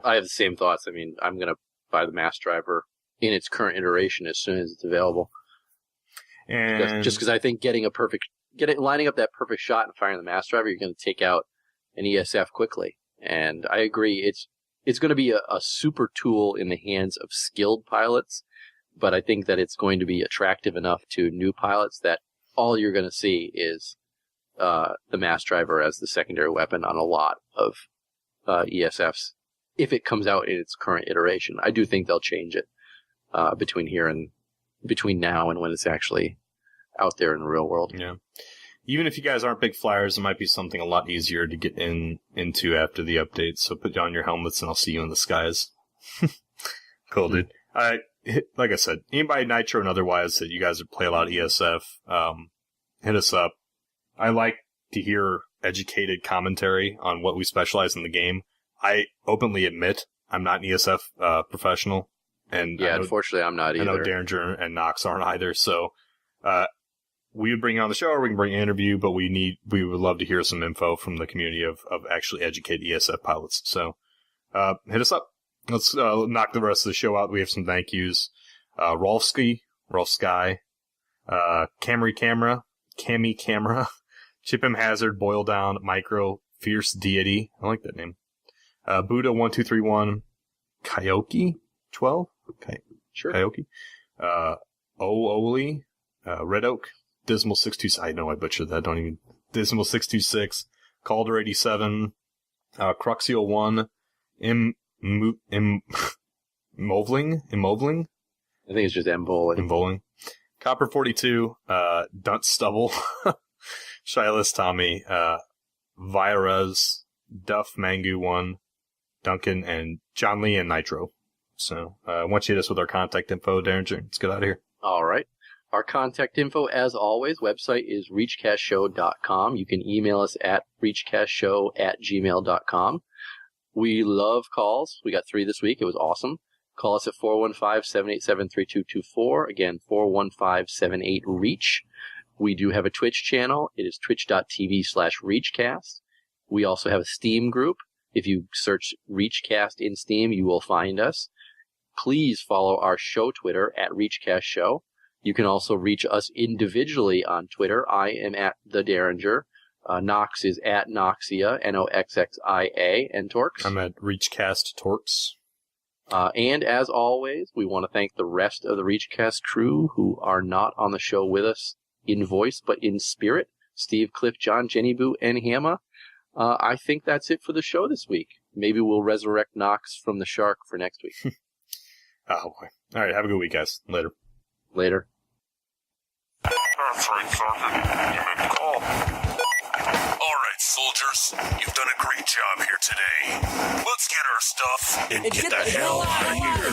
I have the same thoughts. I mean, I'm going to buy the mass driver in its current iteration as soon as it's available. And just because I think lining up that perfect shot and firing the mass driver, you're going to take out an ESF quickly. And I agree, it's going to be a super tool in the hands of skilled pilots, but I think that it's going to be attractive enough to new pilots that all you're going to see is the mass driver as the secondary weapon on a lot of ESFs if it comes out in its current iteration. I do think they'll change it between now and when it's actually out there in the real world. Yeah. Even if you guys aren't big flyers, it might be something a lot easier to get into after the update. So put on your helmets and I'll see you in the skies. Cool, dude. Like I said, anybody Nitro and otherwise that you guys play a lot of ESF, hit us up. I like to hear educated commentary on what we specialize in the game. I openly admit I'm not an ESF professional. And yeah, unfortunately, I'm not either. I know Derringer and Noxx aren't either. So we would bring you on the show or we can bring an interview, but we would love to hear some info from the community of actually educated ESF pilots. So hit us up. Let's knock the rest of the show out. We have some thank yous. Rolf Sky, Camry Camera, Chip M Hazard, Boil Down, Micro, Fierce Deity. I like that name. Buddha1231, Coyote 12. Okay, sure. Coyote. Oli, Red Oak, Dismal 626. I know I butchered that. Dismal 626, Calder 87, Cruxial 1, Movling. I think it's just Bowling. Copper 42, Dunt Stubble, Shyless Tommy, Virez, Duff Mangu 1, Duncan, and John Lee and Nitro. So, once you hit us with our contact info, Derringer, let's get out of here. All right. Our contact info, as always, website is reachcastshow.com. You can email us at reachcastshow@gmail.com. We love calls. We got 3 this week. It was awesome. Call us at 415-787-3224. Again, 415-78-REACH. We do have a Twitch channel. It is twitch.tv/ReachCast. We also have a Steam group. If you search ReachCast in Steam, you will find us. Please follow our show Twitter at ReachCast Show. You can also reach us individually on Twitter. I am at The Derringer. Noxx is at Noxxia, Noxxia, and Torx. I'm at ReachCast Torx. And as always, we want to thank the rest of the ReachCast crew who are not on the show with us in voice, but in spirit. Steve, Cliff, John, Jenny Boo, and Hamma. I think that's it for the show this week. Maybe we'll resurrect Noxx from the shark for next week. Oh, boy. All right, have a good week, guys. Later. That's right, Sergeant. You made the call. All right, soldiers. You've done a great job here today. Let's get our stuff and get the hell out of here.